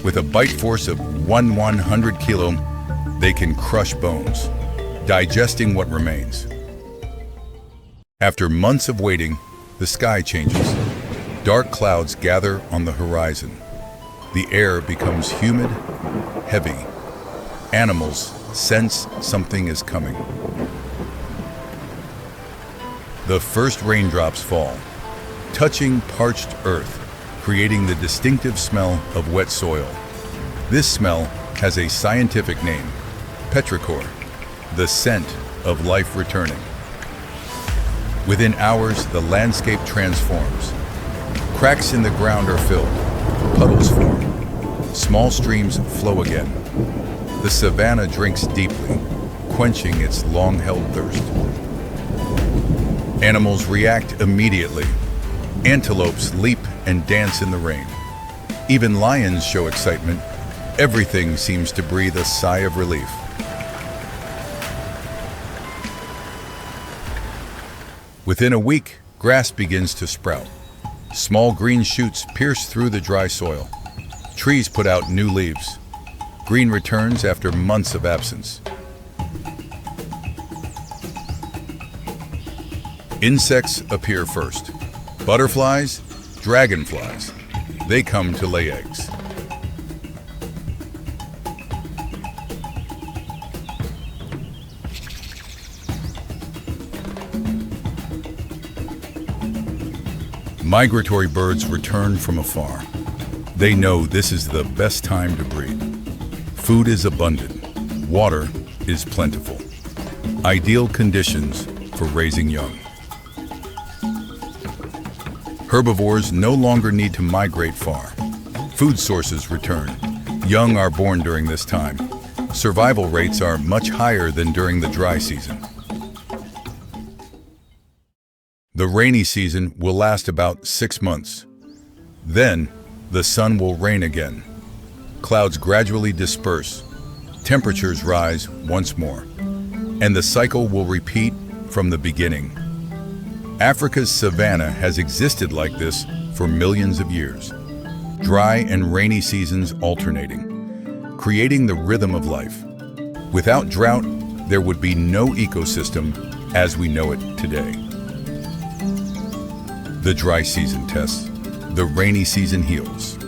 Speaker 1: With a bite force of 1/100 kilo, they can crush bones, digesting what remains. After months of waiting, the sky changes. Dark clouds gather on the horizon. The air becomes humid, heavy. Animals sense something is coming. The first raindrops fall, touching parched earth, creating the distinctive smell of wet soil. This smell has a scientific name, petrichor, the scent of life returning. Within hours, the landscape transforms. Cracks in the ground are filled, puddles form, small streams flow again. The savannah drinks deeply, quenching its long-held thirst. Animals react immediately. Antelopes leap and dance in the rain. Even lions show excitement. Everything seems to breathe a sigh of relief. Within a week, grass begins to sprout. Small green shoots pierce through the dry soil. Trees put out new leaves. Green returns after months of absence. Insects appear first. Butterflies, dragonflies. They come to lay eggs. Migratory birds return from afar. They know this is the best time to breed. Food is abundant. Water is plentiful. Ideal conditions for raising young. Herbivores no longer need to migrate far. Food sources return. Young are born during this time. Survival rates are much higher than during the dry season. The rainy season will last about 6 months. Then, the sun will rain again. Clouds gradually disperse. Temperatures rise once more. And the cycle will repeat from the beginning. Africa's savanna has existed like this for millions of years. Dry and rainy seasons alternating, creating the rhythm of life. Without drought, there would be no ecosystem as we know it today. The dry season tests, the rainy season heals.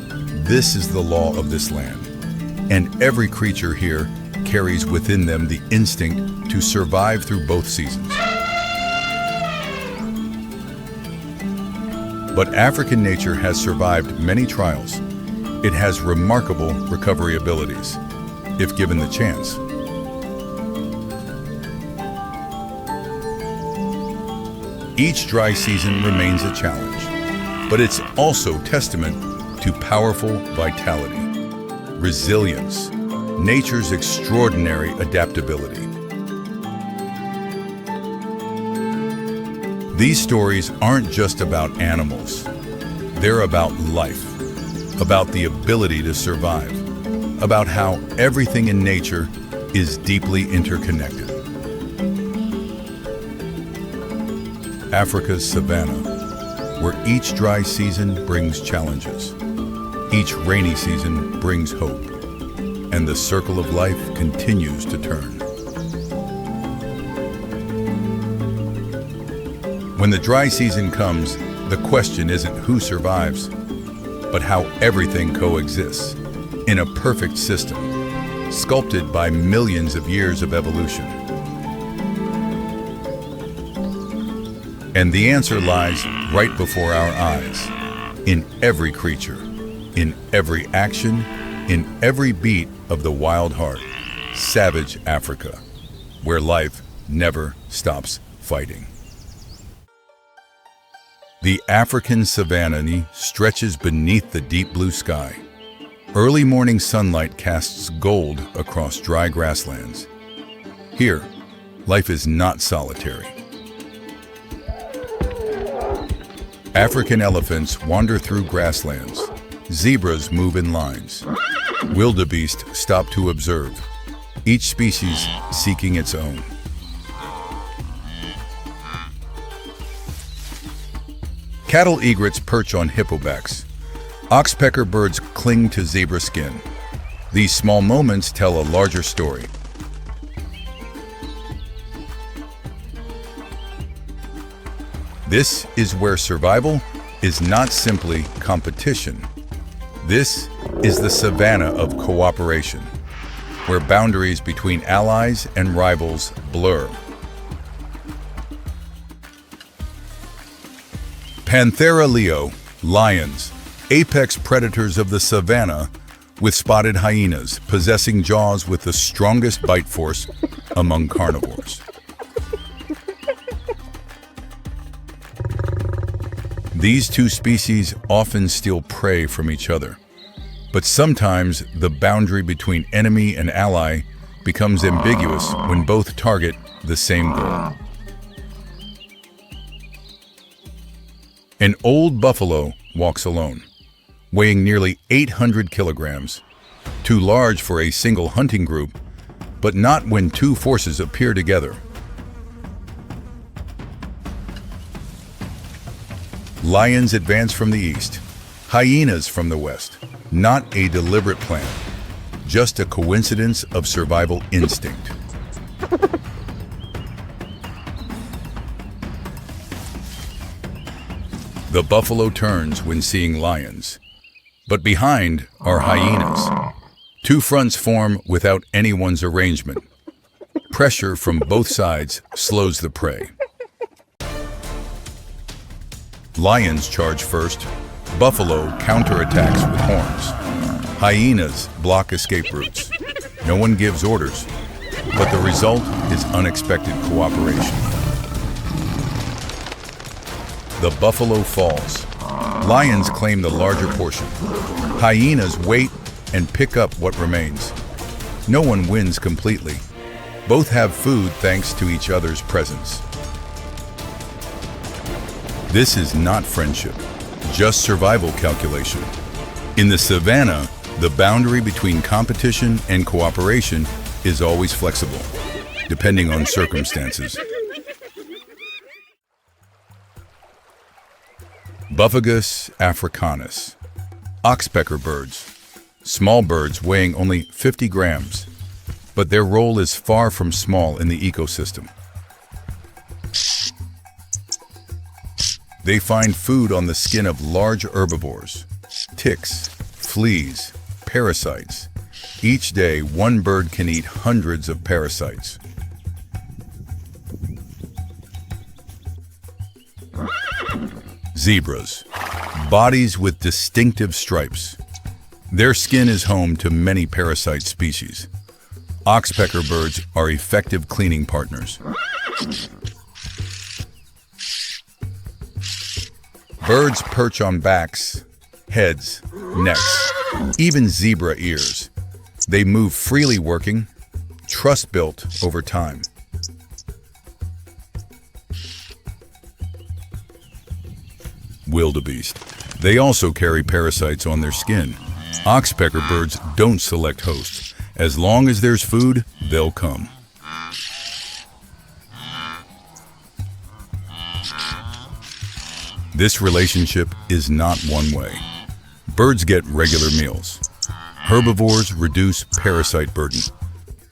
Speaker 1: This is the law of this land. And every creature here carries within them the instinct to survive through both seasons. But African nature has survived many trials. It has remarkable recovery abilities, if given the chance. Each dry season remains a challenge, but it's also testament to powerful vitality, resilience, nature's extraordinary adaptability. These stories aren't just about animals. They're about life, about the ability to survive, about how everything in nature is deeply interconnected. Africa's savanna, where each dry season brings challenges, each rainy season brings hope, and the circle of life continues to turn. When the dry season comes, the question isn't who survives, but how everything coexists in a perfect system, sculpted by millions of years of evolution. And the answer lies right before our eyes, in every creature, in every action, in every beat of the wild heart, savage Africa, where life never stops fighting. The African savanna stretches beneath the deep blue sky. Early morning sunlight casts gold across dry grasslands. Here, life is not solitary. African elephants wander through grasslands. Zebras move in lines. Wildebeest stop to observe, each species seeking its own. Cattle egrets perch on hippobacks. Oxpecker birds cling to zebra skin. These small moments tell a larger story. This is where survival is not simply competition. This is the savannah of cooperation, where boundaries between allies and rivals blur. Panthera leo, lions, apex predators of the savannah, with spotted hyenas possessing jaws with the strongest bite force among carnivores. These two species often steal prey from each other, but sometimes the boundary between enemy and ally becomes ambiguous when both target the same goal. An old buffalo walks alone, weighing nearly 800 kilograms, too large for a single hunting group, but not when two forces appear together. Lions advance from the east, hyenas from the west. Not a deliberate plan, just a coincidence of survival instinct. The buffalo turns when seeing lions, but behind are hyenas. Two fronts form without anyone's arrangement. Pressure from both sides slows the prey. Lions charge first. Buffalo counterattacks with horns. Hyenas block escape routes. No one gives orders, but the result is unexpected cooperation. The buffalo falls. Lions claim the larger portion. Hyenas wait and pick up what remains. No one wins completely. Both have food thanks to each other's presence. This is not friendship, just survival calculation. In the savannah, the boundary between competition and cooperation is always flexible, depending on circumstances. Buphagus africanus, oxpecker birds, small birds weighing only 50 grams, but their role is far from small in the ecosystem. They find food on the skin of large herbivores, ticks, fleas, parasites. Each day, one bird can eat hundreds of parasites. Zebras, bodies with distinctive stripes. Their skin is home to many parasite species. Oxpecker birds are effective cleaning partners. Birds perch on backs, heads, necks, even zebra ears. They move freely working, trust built over time. Wildebeest. They also carry parasites on their skin. Oxpecker birds don't select hosts. As long as there's food, they'll come. This relationship is not one way. Birds get regular meals. Herbivores reduce parasite burden.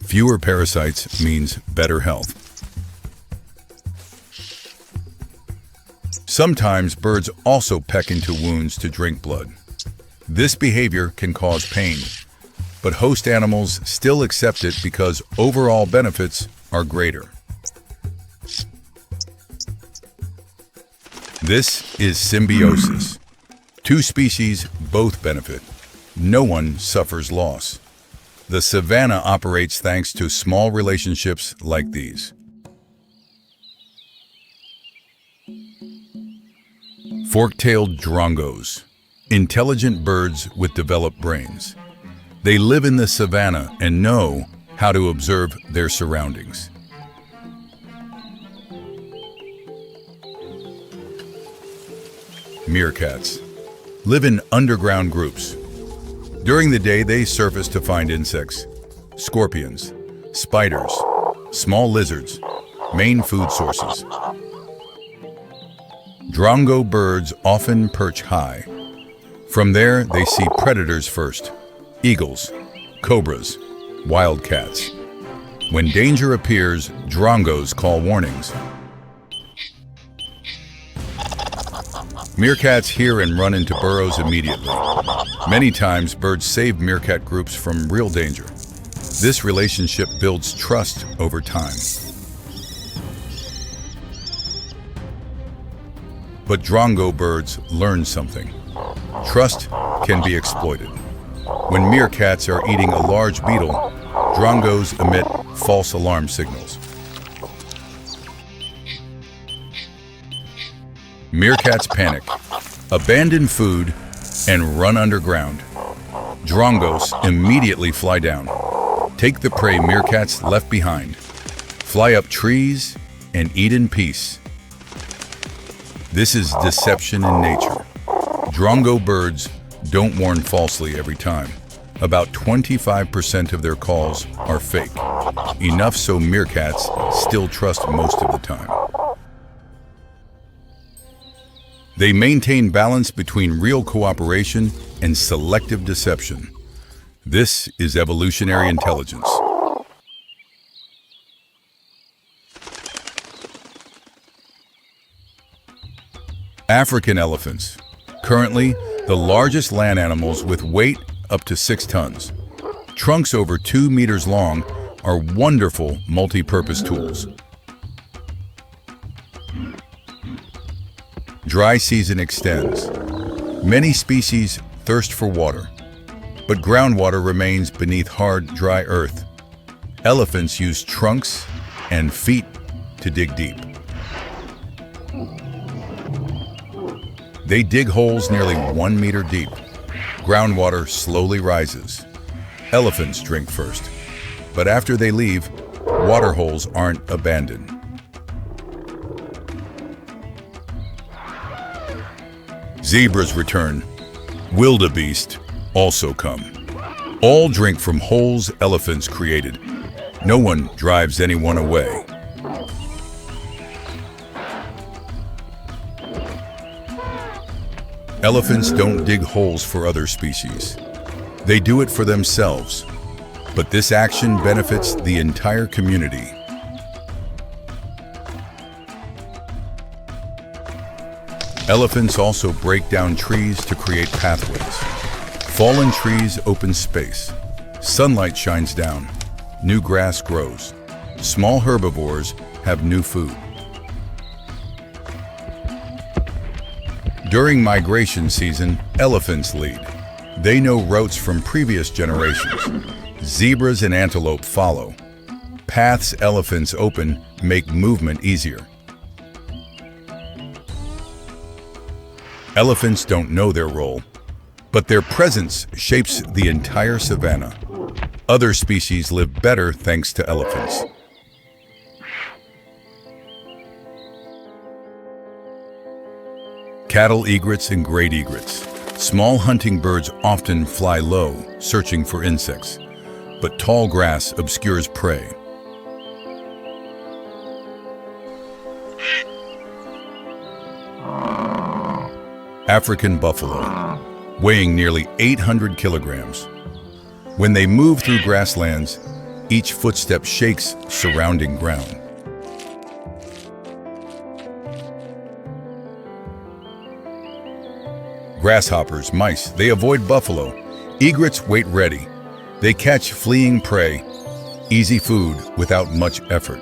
Speaker 1: Fewer parasites means better health. Sometimes birds also peck into wounds to drink blood. This behavior can cause pain, but host animals still accept it because overall benefits are greater. This is symbiosis. Two species both benefit. No one suffers loss. The savannah operates thanks to small relationships like these. Fork-tailed drongos, intelligent birds with developed brains. They live in the savannah and know how to observe their surroundings. Meerkats live in underground groups. During the day, they surface to find insects, scorpions, spiders, small lizards, main food sources. Drongo birds often perch high. From there, they see predators first: eagles, cobras, wildcats. When danger appears, drongos call warnings. Meerkats hear and run into burrows immediately. Many times, birds save meerkat groups from real danger. This relationship builds trust over time. But drongo birds learn something. Trust can be exploited. When meerkats are eating a large beetle, drongos emit false alarm signals. Meerkats panic, abandon food, and run underground. Drongos immediately fly down, take the prey meerkats left behind, fly up trees, and eat in peace. This is deception in nature. Drongo birds don't warn falsely every time. About 25% of their calls are fake, enough so meerkats still trust most of the time. They maintain balance between real cooperation and selective deception. This is evolutionary intelligence. African elephants, currently the largest land animals with weight up to 6 tons. Trunks over 2 meters long are wonderful multi-purpose tools. Dry season extends. Many species thirst for water, but groundwater remains beneath hard, dry earth. Elephants use trunks and feet to dig deep. They dig holes nearly 1 meter deep. Groundwater slowly rises. Elephants drink first, but after they leave, water holes aren't abandoned. Zebras return. Wildebeest also come. All drink from holes elephants created. No one drives anyone away. Elephants don't dig holes for other species. They do it for themselves. But this action benefits the entire community. Elephants also break down trees to create pathways. Fallen trees open space. Sunlight shines down. New grass grows. Small herbivores have new food. During migration season, elephants lead. They know routes from previous generations. Zebras and antelope follow. Paths elephants open make movement easier. Elephants don't know their role, but their presence shapes the entire savannah. Other species live better thanks to elephants. Cattle egrets and great egrets. Small hunting birds often fly low, searching for insects, but tall grass obscures prey. African buffalo, weighing nearly 800 kilograms. When they move through grasslands, each footstep shakes surrounding ground. Grasshoppers, mice, they avoid buffalo. Egrets wait ready. They catch fleeing prey, easy food without much effort.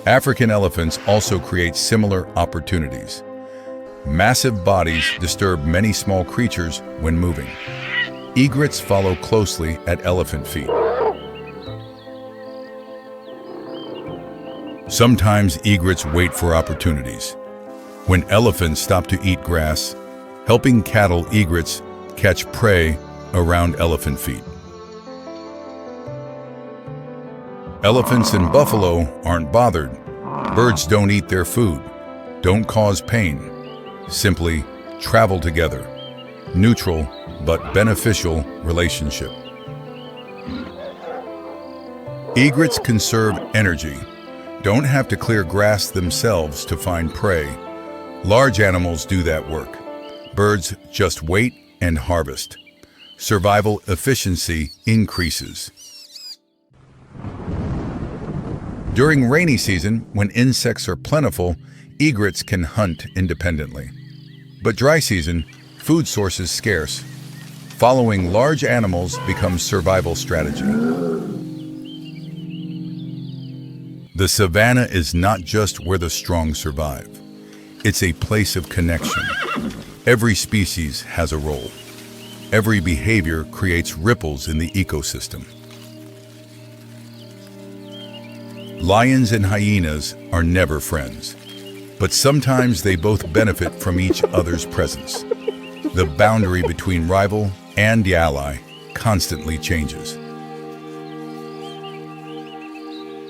Speaker 1: African elephants also create similar opportunities. Massive bodies disturb many small creatures when moving. Egrets follow closely at elephant feet. Sometimes egrets wait for opportunities. When elephants stop to eat grass, helping cattle egrets catch prey around elephant feet. Elephants and buffalo aren't bothered. Birds don't eat their food, don't cause pain. Simply travel together. Neutral but beneficial relationship. Egrets conserve energy, don't have to clear grass themselves to find prey. Large animals do that work. Birds just wait and harvest. Survival efficiency increases. During rainy season, when insects are plentiful, egrets can hunt independently. But dry season, food sources scarce. Following large animals becomes survival strategy. The savannah is not just where the strong survive. It's a place of connection. Every species has a role. Every behavior creates ripples in the ecosystem. Lions and hyenas are never friends, but sometimes they both benefit from each other's presence. The boundary between rival and the ally constantly changes.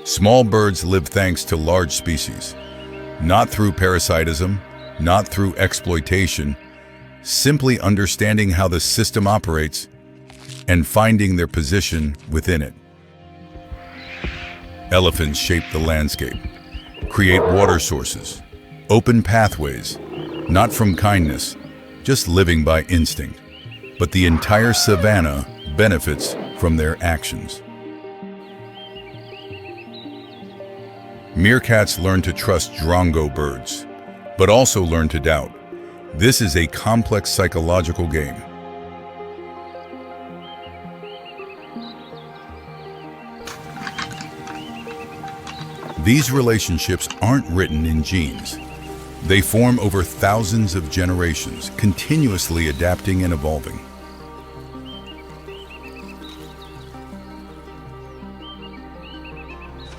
Speaker 1: Small birds live thanks to large species, not through parasitism, not through exploitation, simply understanding how the system operates and finding their position within it. Elephants shape the landscape, create water sources, open pathways, not from kindness, just living by instinct. But the entire savannah benefits from their actions. Meerkats learn to trust drongo birds, but also learn to doubt. This is a complex psychological game. These relationships aren't written in genes. They form over thousands of generations, continuously adapting and evolving.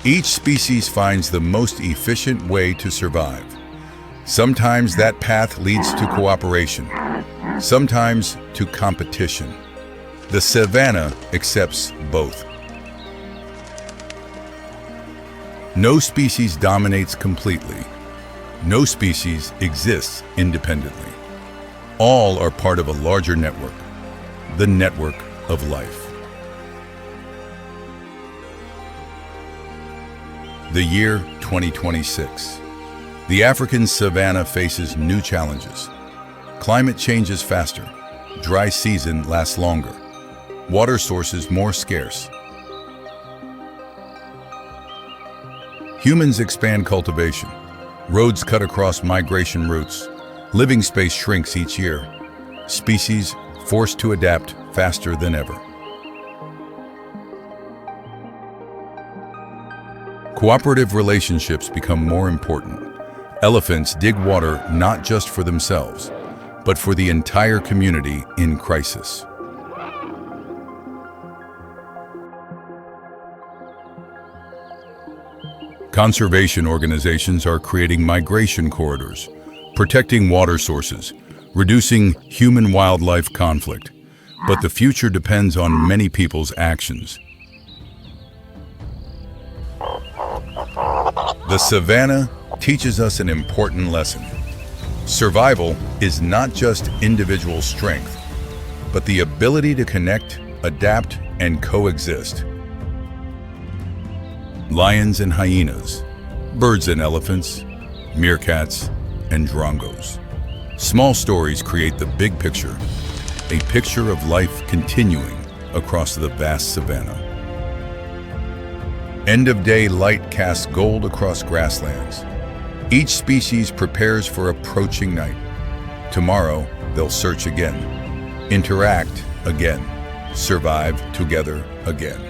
Speaker 1: Each species finds the most efficient way to survive. Sometimes that path leads to cooperation, sometimes to competition. The savannah accepts both. No species dominates completely. No species exists independently. All are part of a larger network, the network of life. The year 2026. The African savannah faces new challenges. Climate changes faster. Dry season lasts longer. Water sources more scarce. Humans expand cultivation. Roads cut across migration routes. Living space shrinks each year. Species forced to adapt faster than ever. Cooperative relationships become more important. Elephants dig water not just for themselves, but for the entire community in crisis. Conservation organizations are creating migration corridors, protecting water sources, reducing human-wildlife conflict. But the future depends on many people's actions. The savannah teaches us an important lesson. Survival is not just individual strength, but the ability to connect, adapt, and coexist. Lions and hyenas, birds and elephants, meerkats and drongos. Small stories create the big picture, a picture of life continuing across the vast savannah. End-of-day light casts gold across grasslands. Each species prepares for approaching night. Tomorrow, they'll search again, interact again, survive together again.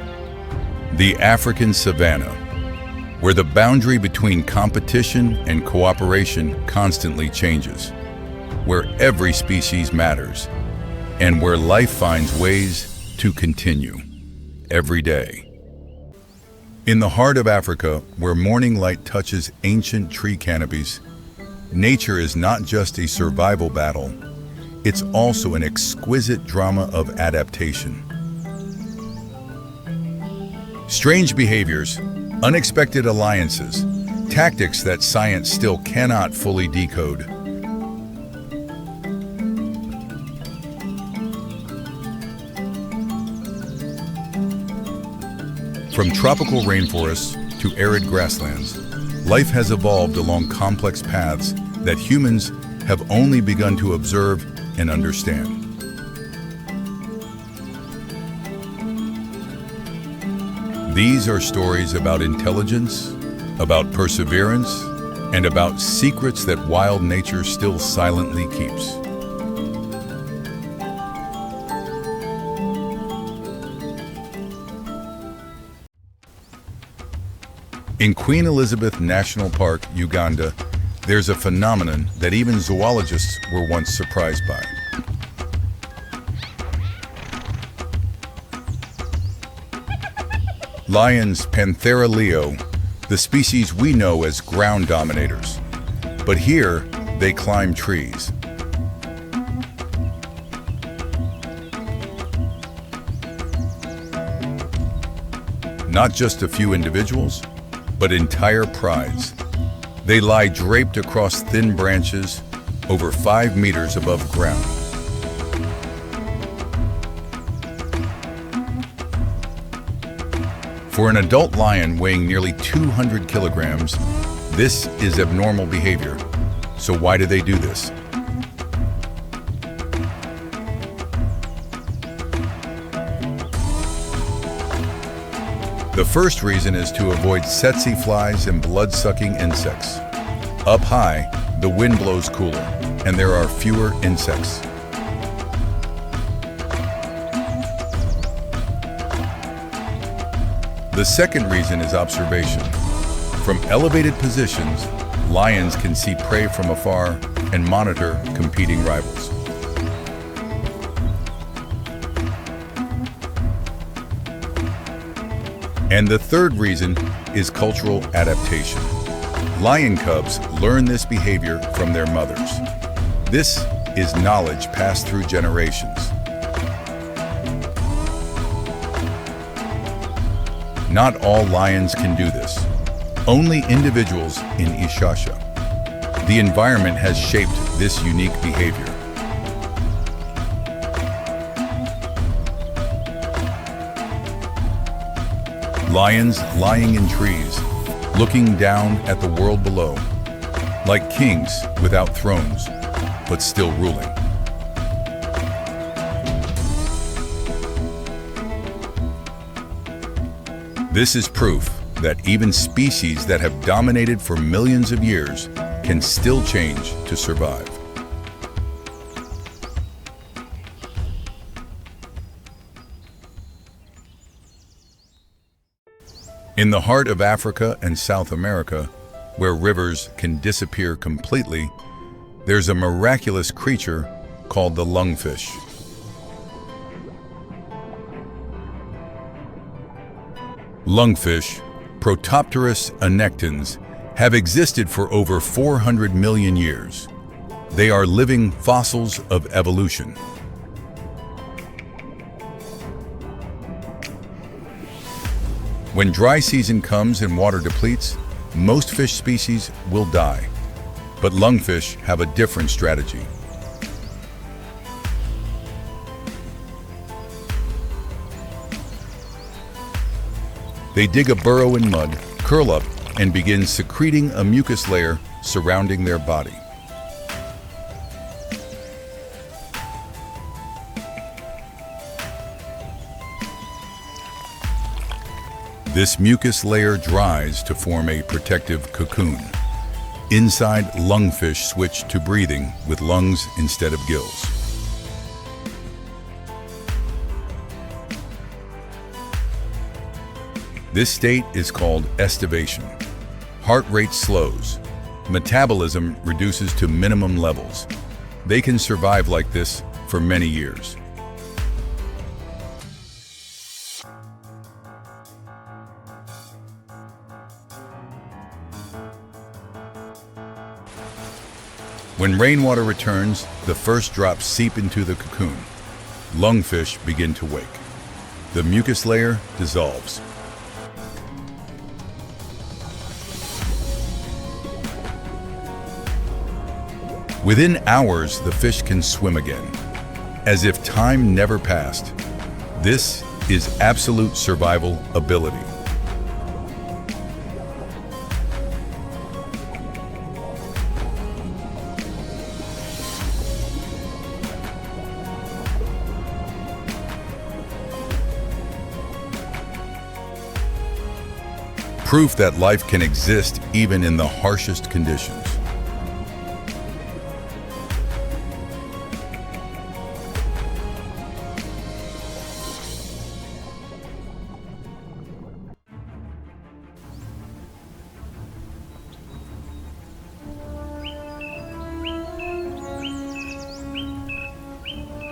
Speaker 1: The African savannah, where the boundary between competition and cooperation constantly changes, where every species matters, and where life finds ways to continue every day. In the heart of Africa, where morning light touches ancient tree canopies, nature is not just a survival battle, it's also an exquisite drama of adaptation. Strange behaviors, unexpected alliances, tactics that science still cannot fully decode. From tropical rainforests to arid grasslands, life has evolved along complex paths that humans have only begun to observe and understand. These are stories about intelligence, about perseverance, and about secrets that wild nature still silently keeps. In Queen Elizabeth National Park, Uganda, there's a phenomenon that even zoologists were once surprised by. Lions, Panthera leo, the species we know as ground dominators. But here, they climb trees. Not just a few individuals, but entire prides. They lie draped across thin branches over 5 meters above ground. For an adult lion weighing nearly 200 kilograms, this is abnormal behavior. So why do they do this? The first reason is to avoid tsetse flies and blood-sucking insects. Up high, the wind blows cooler, and there are fewer insects. The second reason is observation. From elevated positions, lions can see prey from afar and monitor competing rivals. And the third reason is cultural adaptation. Lion cubs learn this behavior from their mothers. This is knowledge passed through generations. Not all lions can do this. Only individuals in Ishasha. The environment has shaped this unique behavior. Lions lying in trees, looking down at the world below, like kings without thrones, but still ruling. This is proof that even species that have dominated for millions of years can still change to survive. In the heart of Africa and South America, where rivers can disappear completely, there's a miraculous creature called the lungfish. Lungfish, Protopterus annectans, have existed for over 400 million years. They are living fossils of evolution. When dry season comes and water depletes, most fish species will die. But lungfish have a different strategy. They dig a burrow in mud, curl up, and begin secreting a mucus layer surrounding their body. This mucus layer dries to form a protective cocoon. Inside, lungfish switch to breathing with lungs instead of gills. This state is called estivation. Heart rate slows. Metabolism reduces to minimum levels. They can survive like this for many years. When rainwater returns, the first drops seep into the cocoon. Lungfish begin to wake. The mucus layer dissolves. Within hours, the fish can swim again, as if time never passed. This is absolute survival ability. proof that life can exist even in the harshest conditions.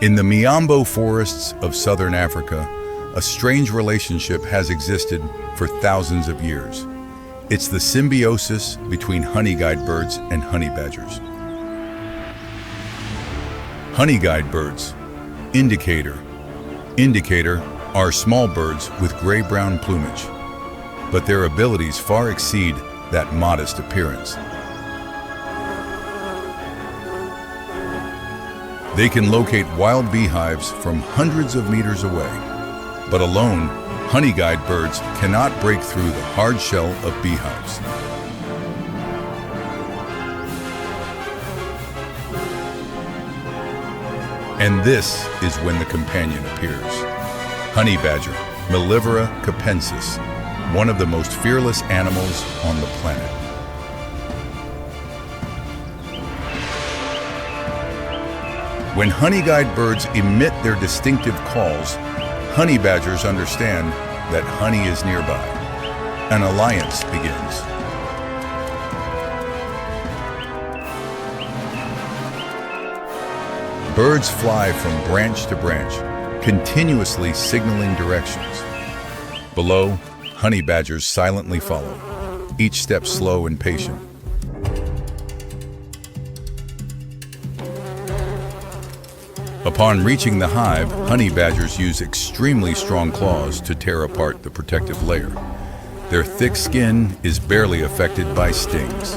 Speaker 1: In the Miombo forests of southern Africa, a strange relationship has existed for thousands of years. It's the symbiosis between honey-guide birds and honey badgers. Honey-guide birds, indicator, are small birds with gray-brown plumage, but their abilities far exceed that modest appearance. They can locate wild beehives from hundreds of meters away, but alone, honey-guide birds cannot break through the hard shell of beehives. And this is when the companion appears. Honey badger, Mellivora capensis, one of the most fearless animals on the planet. When honey-guide birds emit their distinctive calls, honey badgers understand that honey is nearby. An alliance begins. Birds fly from branch to branch, continuously signaling directions. Below, honey badgers silently follow, each step slow and patient. Upon reaching the hive, honey badgers use extremely strong claws to tear apart the protective layer. Their thick skin is barely affected by stings.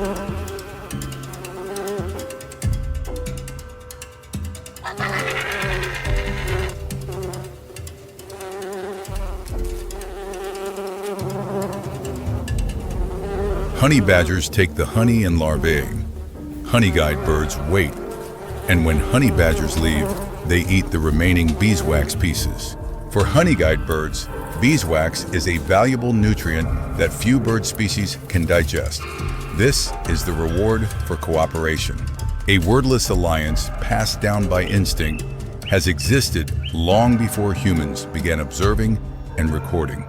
Speaker 1: Honey badgers take the honey and larvae. Honey-guide birds wait, and when honey badgers leave, they eat the remaining beeswax pieces. For honey-guide birds, beeswax is a valuable nutrient that few bird species can digest. This is the reward for cooperation. A wordless alliance passed down by instinct has existed long before humans began observing and recording.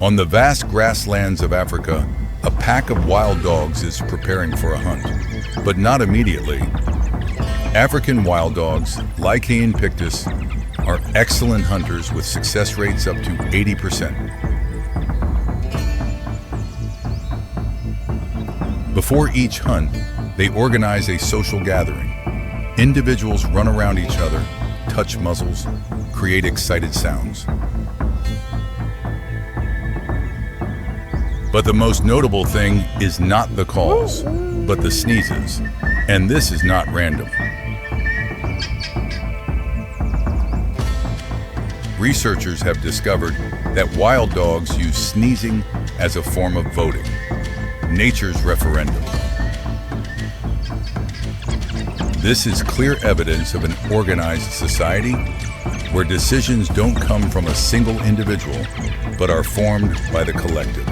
Speaker 1: On the vast grasslands of Africa, a pack of wild dogs is preparing for a hunt, but not immediately. African wild dogs, Lycaon pictus, are excellent hunters with success rates up to 80%. Before each hunt, they organize a social gathering. Individuals run around each other, touch muzzles, create excited sounds. But the most notable thing is not the calls, but the sneezes. And this is not random. Researchers have discovered that wild dogs use sneezing as a form of voting, nature's referendum. This is clear evidence of an organized society where decisions don't come from a single individual, but are formed by the collective.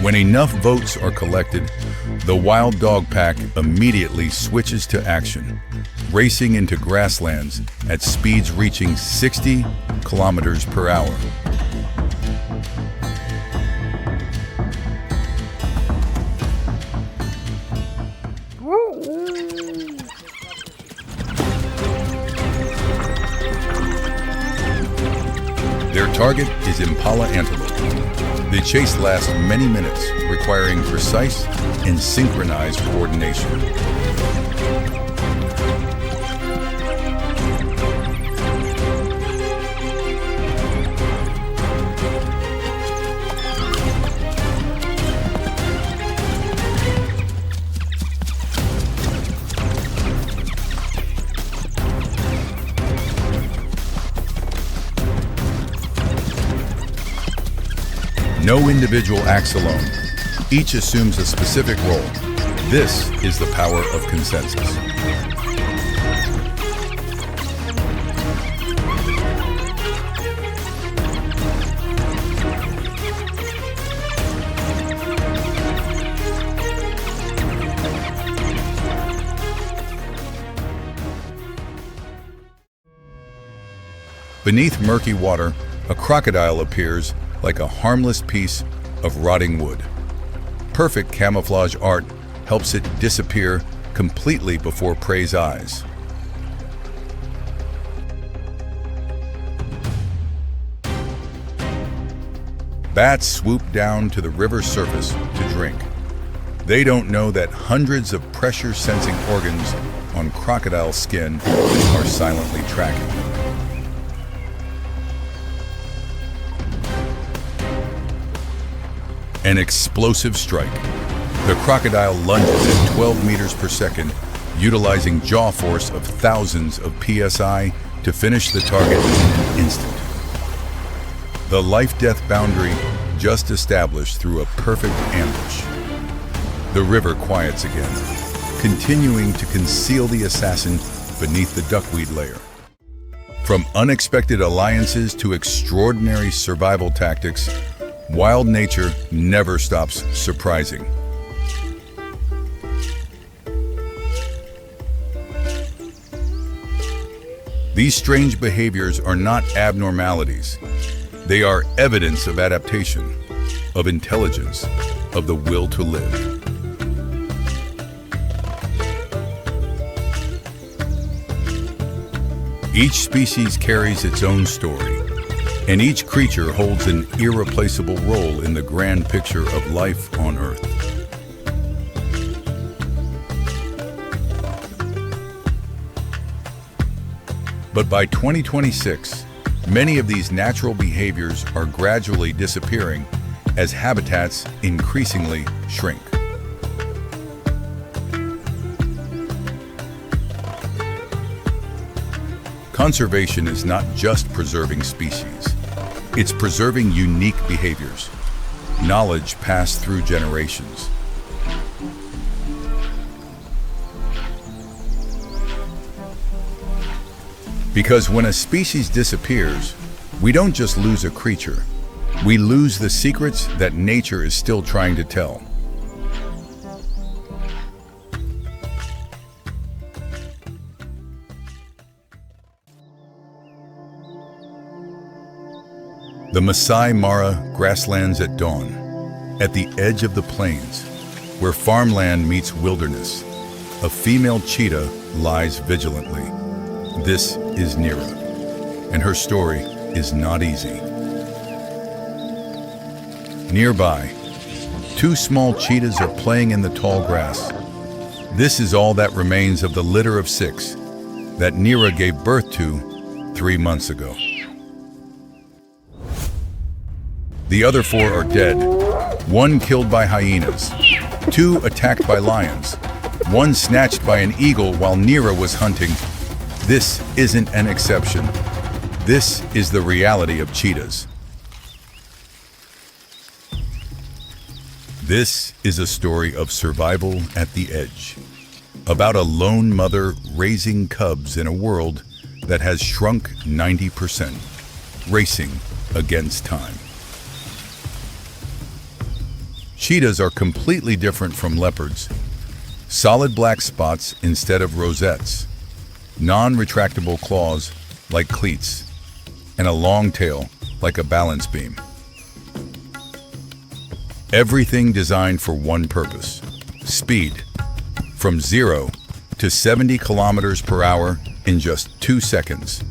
Speaker 1: When enough votes are collected, the wild dog pack immediately switches to action, racing into grasslands at speeds reaching 60 kilometers per hour. Their target is impala antelope. The chase lasts many minutes, requiring precise and synchronized coordination. No individual acts alone. Each assumes a specific role. This is the power of consensus. Beneath murky water, a crocodile appears like a harmless piece of rotting wood. Perfect camouflage art helps it disappear completely before prey's eyes. Bats swoop down to the river surface to drink. They don't know that hundreds of pressure-sensing organs on crocodile skin are silently tracking. An explosive strike. The crocodile lunges at 12 meters per second, utilizing jaw force of thousands of PSI to finish the target in an instant. The life-death boundary just established through a perfect ambush. The river quiets again, continuing to conceal the assassin beneath the duckweed layer. From unexpected alliances to extraordinary survival tactics, wild nature never stops surprising. These strange behaviors are not abnormalities. They are evidence of adaptation, of intelligence, of the will to live. Each species carries its own story, and each creature holds an irreplaceable role in the grand picture of life on Earth. But by 2026, many of these natural behaviors are gradually disappearing as habitats increasingly shrink. Conservation is not just preserving species. It's preserving unique behaviors, knowledge passed through generations. Because when a species disappears, we don't just lose a creature, we lose the secrets that nature is still trying to tell. The Masai Mara grasslands at dawn, at the edge of the plains, where farmland meets wilderness, a female cheetah lies vigilantly. This is Nira, and her story is not easy. Nearby, two small cheetahs are playing in the tall grass. This is all that remains of the litter of 6 that Nira gave birth to 3 months ago. The other 4 are dead, 1 killed by hyenas, 2 attacked by lions, 1 snatched by an eagle while Nira was hunting. This isn't an exception. This is the reality of cheetahs. This is a story of survival at the edge, about a lone mother raising cubs in a world that has shrunk 90%, racing against time. Cheetahs are completely different from leopards. Solid black spots instead of rosettes, non-retractable claws like cleats, and a long tail like a balance beam. Everything designed for one purpose: speed. From 0 to 70 kilometers per hour in just 2 seconds.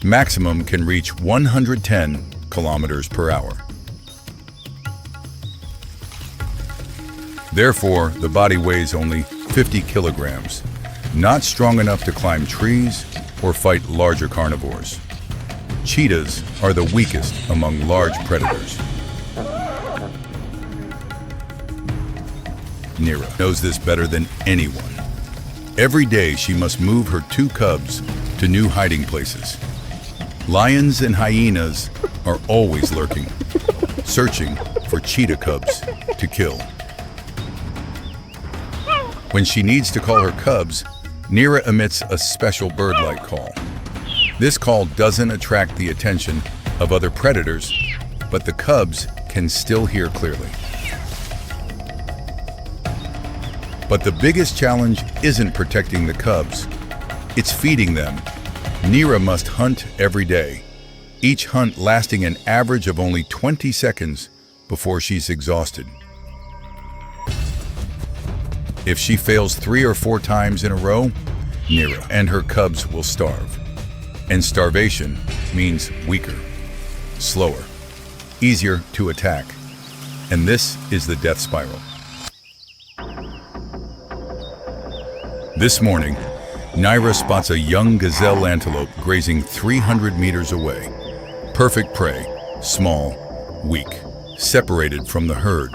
Speaker 1: Maximum can reach 110 kilometers per hour. Therefore, the body weighs only 50 kilograms, not strong enough to climb trees or fight larger carnivores. Cheetahs are the weakest among large predators. Nira knows this better than anyone. Every day she must move her 2 cubs to new hiding places. Lions and hyenas are always lurking, searching for cheetah cubs to kill. When she needs to call her cubs, Nira emits a special bird-like call. This call doesn't attract the attention of other predators, but the cubs can still hear clearly. But the biggest challenge isn't protecting the cubs, it's feeding them. Nira must hunt every day, each hunt lasting an average of only 20 seconds before she's exhausted. If she fails 3 or 4 times in a row, Nira and her cubs will starve. And starvation means weaker, slower, easier to attack. And this is the death spiral. This morning, Nira spots a young gazelle antelope grazing 300 meters away. Perfect prey, small, weak, separated from the herd.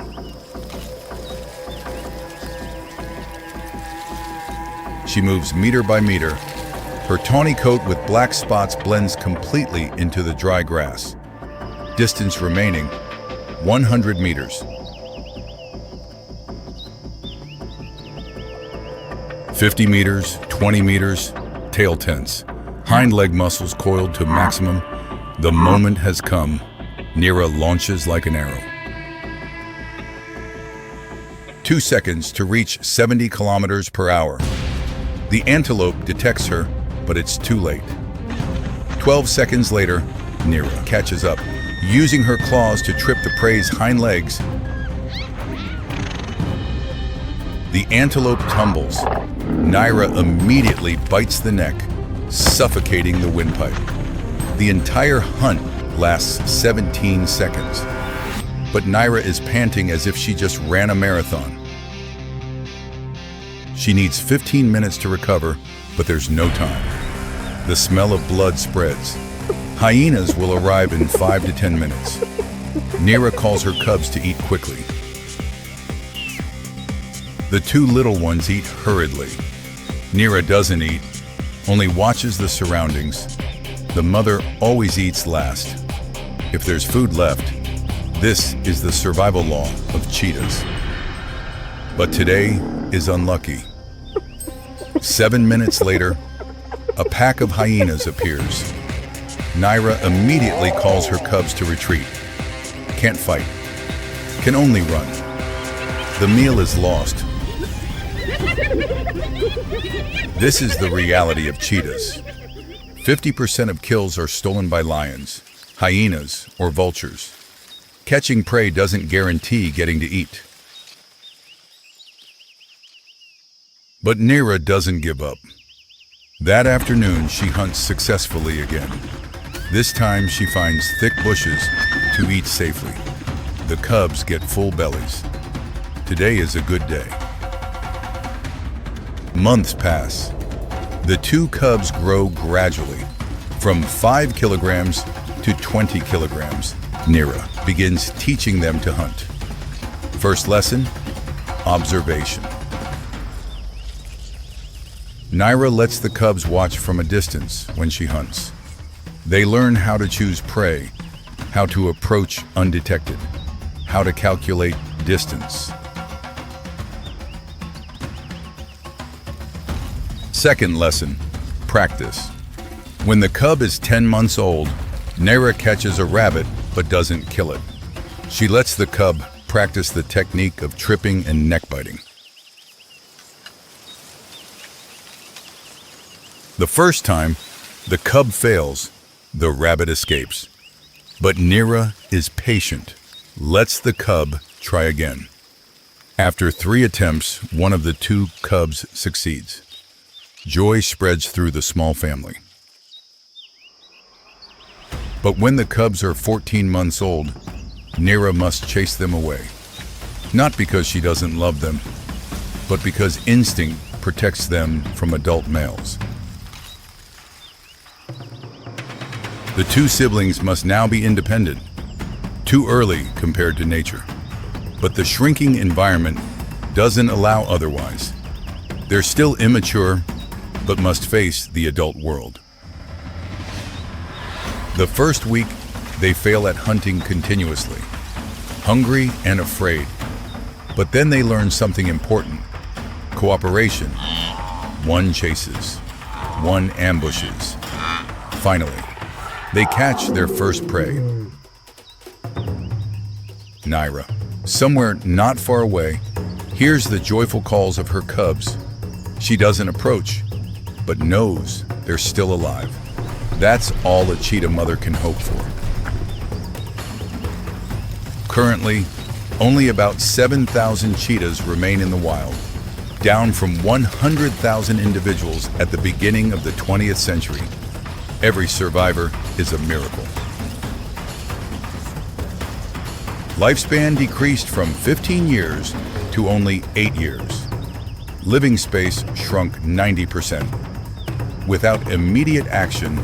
Speaker 1: She moves meter by meter. Her tawny coat with black spots blends completely into the dry grass. Distance remaining, 100 meters. 50 meters, 20 meters, tail tense. Hind leg muscles coiled to maximum. The moment has come. Nira launches like an arrow. 2 seconds to reach 70 kilometers per hour. The antelope detects her, but it's too late. 12 seconds later, Nira catches up, using her claws to trip the prey's hind legs. The antelope tumbles. Nira immediately bites the neck, suffocating the windpipe. The entire hunt lasts 17 seconds. But Nira is panting as if she just ran a marathon. She needs 15 minutes to recover, but there's no time. The smell of blood spreads. Hyenas will arrive in 5 to 10 minutes. Nira calls her cubs to eat quickly. The 2 little ones eat hurriedly. Nira doesn't eat, only watches the surroundings. The mother always eats last. If there's food left, this is the survival law of cheetahs. But today is unlucky. 7 minutes later, a pack of hyenas appears. Nira immediately calls her cubs to retreat. Can't fight, can only run. The meal is lost. This is the reality of cheetahs. 50% of kills are stolen by lions, hyenas, or vultures. Catching prey doesn't guarantee getting to eat. But Nira doesn't give up. That afternoon, she hunts successfully again. This time, she finds thick bushes to eat safely. The cubs get full bellies. Today is a good day. Months pass. The 2 cubs grow gradually, from 5 kilograms to 20 kilograms. Nira begins teaching them to hunt. First lesson, observation. Nira lets the cubs watch from a distance when she hunts. They learn how to choose prey, how to approach undetected, how to calculate distance. Second lesson, practice. When the cub is 10 months old, Nira catches a rabbit but doesn't kill it. She lets the cub practice the technique of tripping and neck biting. The first time, the cub fails, the rabbit escapes. But Nira is patient, lets the cub try again. After 3 attempts, one of the 2 cubs succeeds. Joy spreads through the small family. But when the cubs are 14 months old, Nira must chase them away. Not because she doesn't love them, but because instinct protects them from adult males. The 2 siblings must now be independent, too early compared to nature. But the shrinking environment doesn't allow otherwise. They're still immature, but must face the adult world. The first week, they fail at hunting continuously, hungry and afraid. But then they learn something important: cooperation. One chases, one ambushes. Finally, they catch their first prey. Nira, somewhere not far away, hears the joyful calls of her cubs. She doesn't approach, but knows they're still alive. That's all a cheetah mother can hope for. Currently, only about 7,000 cheetahs remain in the wild, down from 100,000 individuals at the beginning of the 20th century. Every survivor is a miracle. Lifespan decreased from 15 years to only 8 years. Living space shrunk 90%. Without immediate action,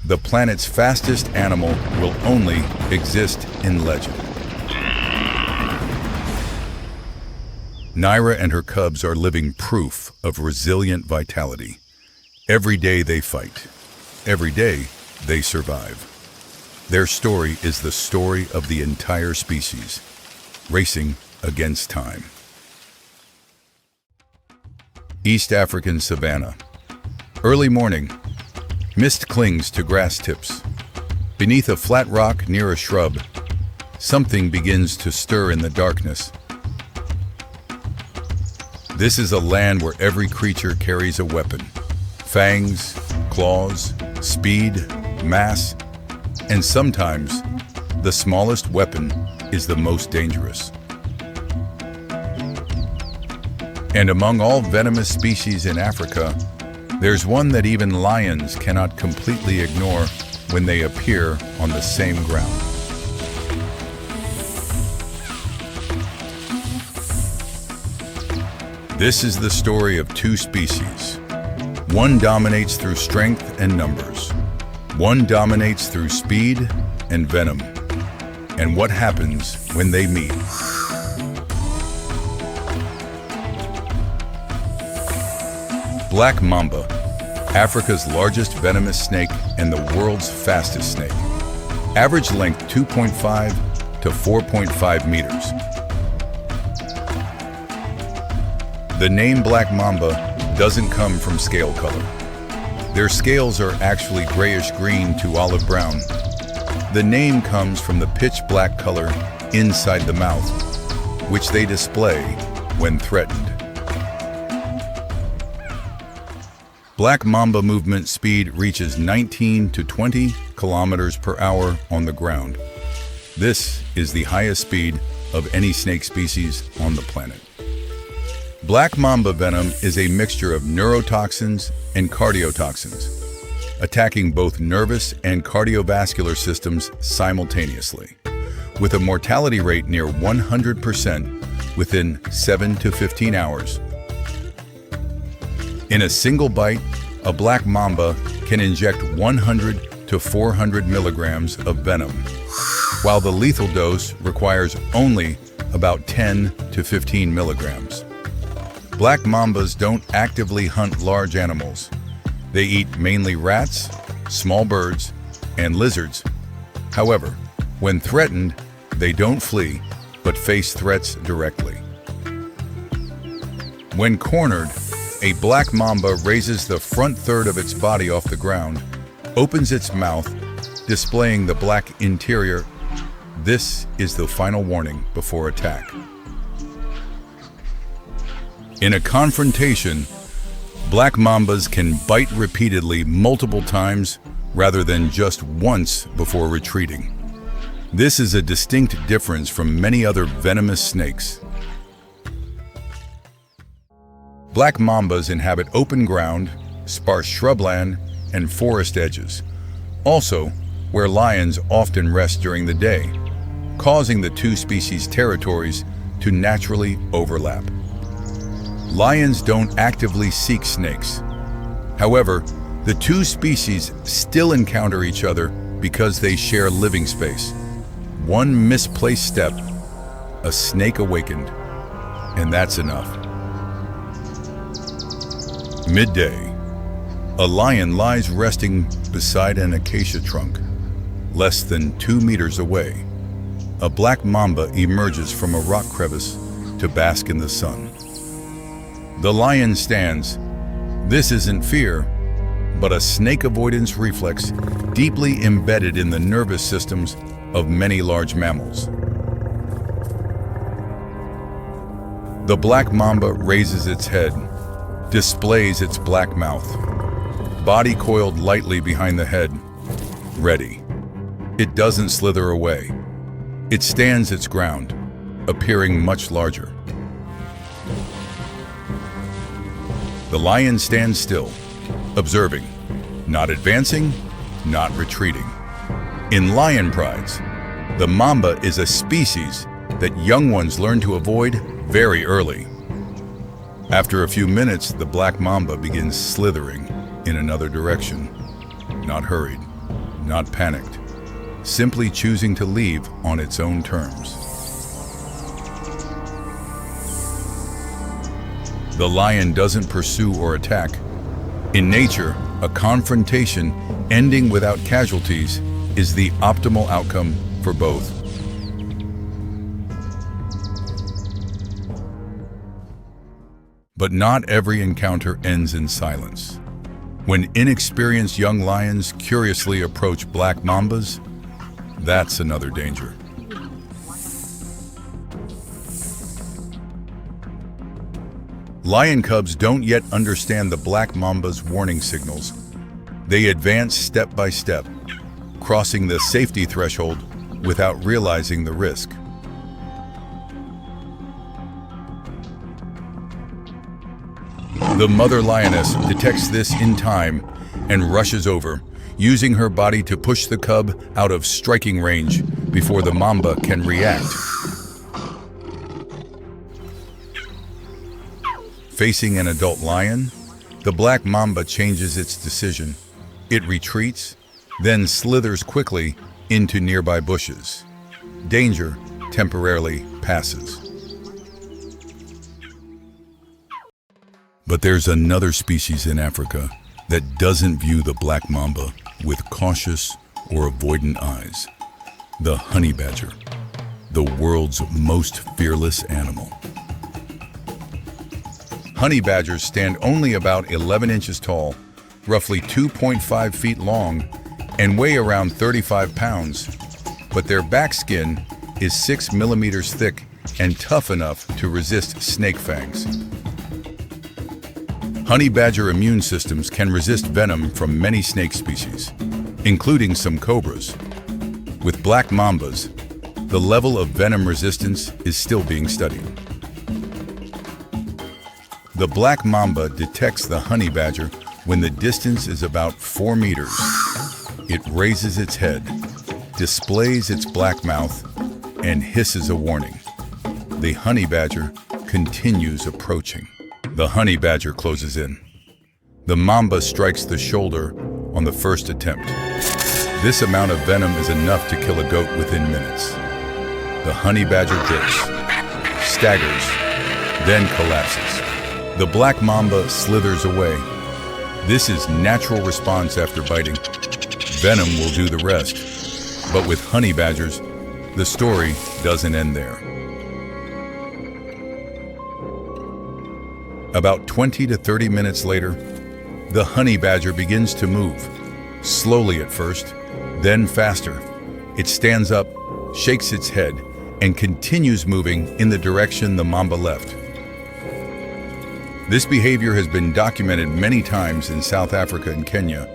Speaker 1: the planet's fastest animal will only exist in legend. Naira and her cubs are living proof of resilient vitality. Every day they fight. Every day they survive. Their story is the story of the entire species, racing against time. East African savannah. Early morning. Mist clings to grass tips. Beneath a flat rock near a shrub, something begins to stir in the darkness. This is a land where every creature carries a weapon. Fangs, claws, speed, mass, and sometimes the smallest weapon is the most dangerous. And among all venomous species in Africa, there's one that even lions cannot completely ignore when they appear on the same ground. This is the story of two species. One dominates through strength and numbers. One dominates through speed and venom. And what happens when they meet? Black mamba, Africa's largest venomous snake and the world's fastest snake. Average length 2.5 to 4.5 meters. The name black mamba doesn't come from scale color. Their scales are actually grayish-green to olive brown. The name comes from the pitch-black color inside the mouth, which they display when threatened. Black mamba movement speed reaches 19 to 20 kilometers per hour on the ground. This is the highest speed of any snake species on the planet. Black mamba venom is a mixture of neurotoxins and cardiotoxins, attacking both nervous and cardiovascular systems simultaneously, with a mortality rate near 100% within 7 to 15 hours. In a single bite, a black mamba can inject 100 to 400 milligrams of venom, while the lethal dose requires only about 10 to 15 milligrams. Black mambas don't actively hunt large animals. They eat mainly rats, small birds, and lizards. However, when threatened, they don't flee, but face threats directly. When cornered, a black mamba raises the front third of its body off the ground, opens its mouth, displaying the black interior. This is the final warning before attack. In a confrontation, black mambas can bite repeatedly multiple times rather than just once before retreating. This is a distinct difference from many other venomous snakes. Black mambas inhabit open ground, sparse shrubland, and forest edges, also where lions often rest during the day, causing the two species' territories to naturally overlap. Lions don't actively seek snakes. However, the two species still encounter each other because they share living space. One misplaced step, a snake awakened, and that's enough. Midday, a lion lies resting beside an acacia trunk, less than 2 meters away. A black mamba emerges from a rock crevice to bask in the sun. The lion stands. This isn't fear, but a snake avoidance reflex deeply embedded in the nervous systems of many large mammals. The black mamba raises its head, displays its black mouth. body coiled lightly behind the head, ready. It doesn't slither away. It stands its ground, appearing much larger. The lion stands still, observing, not advancing, not retreating. In lion prides, the mamba is a species that young ones learn to avoid very early. After a few minutes, the black mamba begins slithering in another direction, not hurried, not panicked, simply choosing to leave on its own terms. The lion doesn't pursue or attack. In nature, a confrontation ending without casualties is the optimal outcome for both. But not every encounter ends in silence. When inexperienced young lions curiously approach black mambas, that's another danger. Lion cubs don't yet understand the black mamba's warning signals. They advance step by step, crossing the safety threshold without realizing the risk. The mother lioness detects this in time and rushes over, using her body to push the cub out of striking range before the mamba can react. Facing an adult lion, the black mamba changes its decision. It retreats, then slithers quickly into nearby bushes. Danger temporarily passes. But there's another species in Africa that doesn't view the black mamba with cautious or avoidant eyes. The honey badger, the world's most fearless animal. Honey badgers stand only about 11 inches tall, roughly 2.5 feet long, and weigh around 35 pounds. But their back skin is 6 millimeters thick and tough enough to resist snake fangs. Honey badger immune systems can resist venom from many snake species, including some cobras. With black mambas, the level of venom resistance is still being studied. The black mamba detects the honey badger when the distance is about 4 meters. It raises its head, displays its black mouth, and hisses a warning. The honey badger continues approaching. The honey badger closes in. The mamba strikes the shoulder on the first attempt. This amount of venom is enough to kill a goat within minutes. The honey badger jerks, staggers, then collapses. The black mamba slithers away. This is natural response after biting. Venom will do the rest. But with honey badgers, the story doesn't end there. About 20 to 30 minutes later, the honey badger begins to move, slowly at first, then faster. It stands up, shakes its head, and continues moving in the direction the mamba left. This behavior has been documented many times in South Africa and Kenya.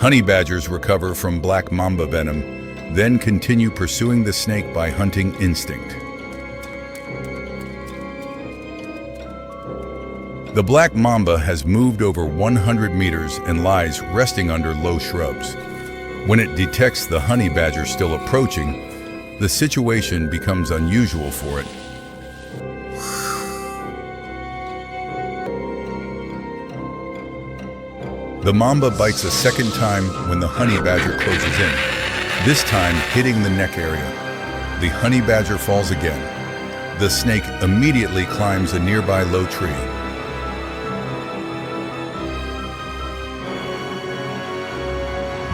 Speaker 1: Honey badgers recover from black mamba venom, then continue pursuing the snake by hunting instinct. The black mamba has moved over 100 meters and lies resting under low shrubs. When it detects the honey badger still approaching, the situation becomes unusual for it. The mamba bites a second time when the honey badger closes in, this time hitting the neck area. The honey badger falls again. The snake immediately climbs a nearby low tree.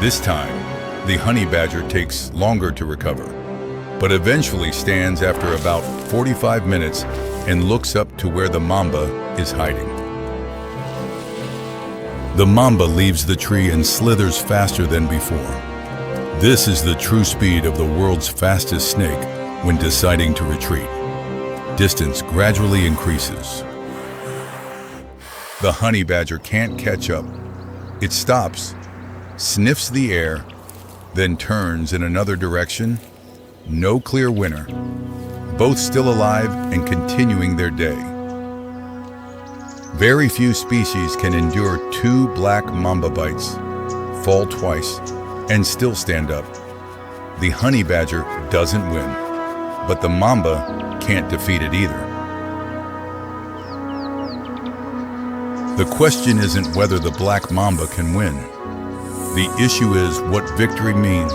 Speaker 1: This time, the honey badger takes longer to recover, but eventually stands after about 45 minutes and looks up to where the mamba is hiding. The mamba leaves the tree and slithers faster than before. This is the true speed of the world's fastest snake when deciding to retreat. Distance gradually increases. The honey badger can't catch up. It stops, sniffs the air, then turns in another direction. No clear winner. Both still alive and continuing their day. Very few species can endure 2 black mamba bites, fall twice, and still stand up. The honey badger doesn't win, but the mamba can't defeat it either. The question isn't whether the black mamba can win. The issue is what victory means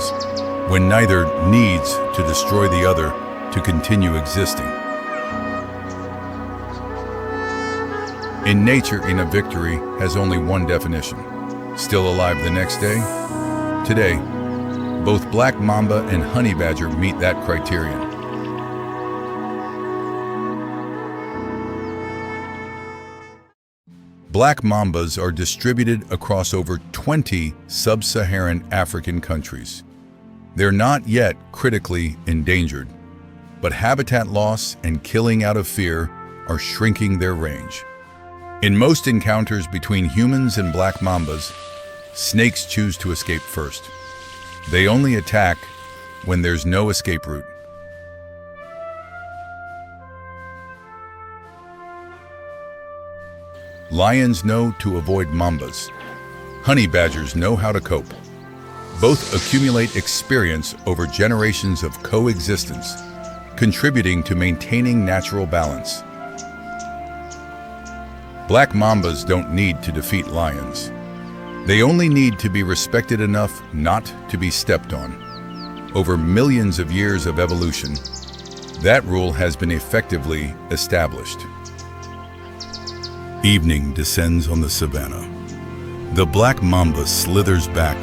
Speaker 1: when neither needs to destroy the other to continue existing. In nature, a victory has only one definition. Still alive the next day? Today, both black mamba and honey badger meet that criterion. Black mambas are distributed across over 20 sub-Saharan African countries. They're not yet critically endangered, but habitat loss and killing out of fear are shrinking their range. In most encounters between humans and black mambas, snakes choose to escape first. They only attack when there's no escape route. Lions know to avoid mambas. Honey badgers know how to cope. Both accumulate experience over generations of coexistence, contributing to maintaining natural balance. Black mambas don't need to defeat lions. They only need to be respected enough not to be stepped on. Over millions of years of evolution, that rule has been effectively established. Evening descends on the savannah. The black mamba slithers back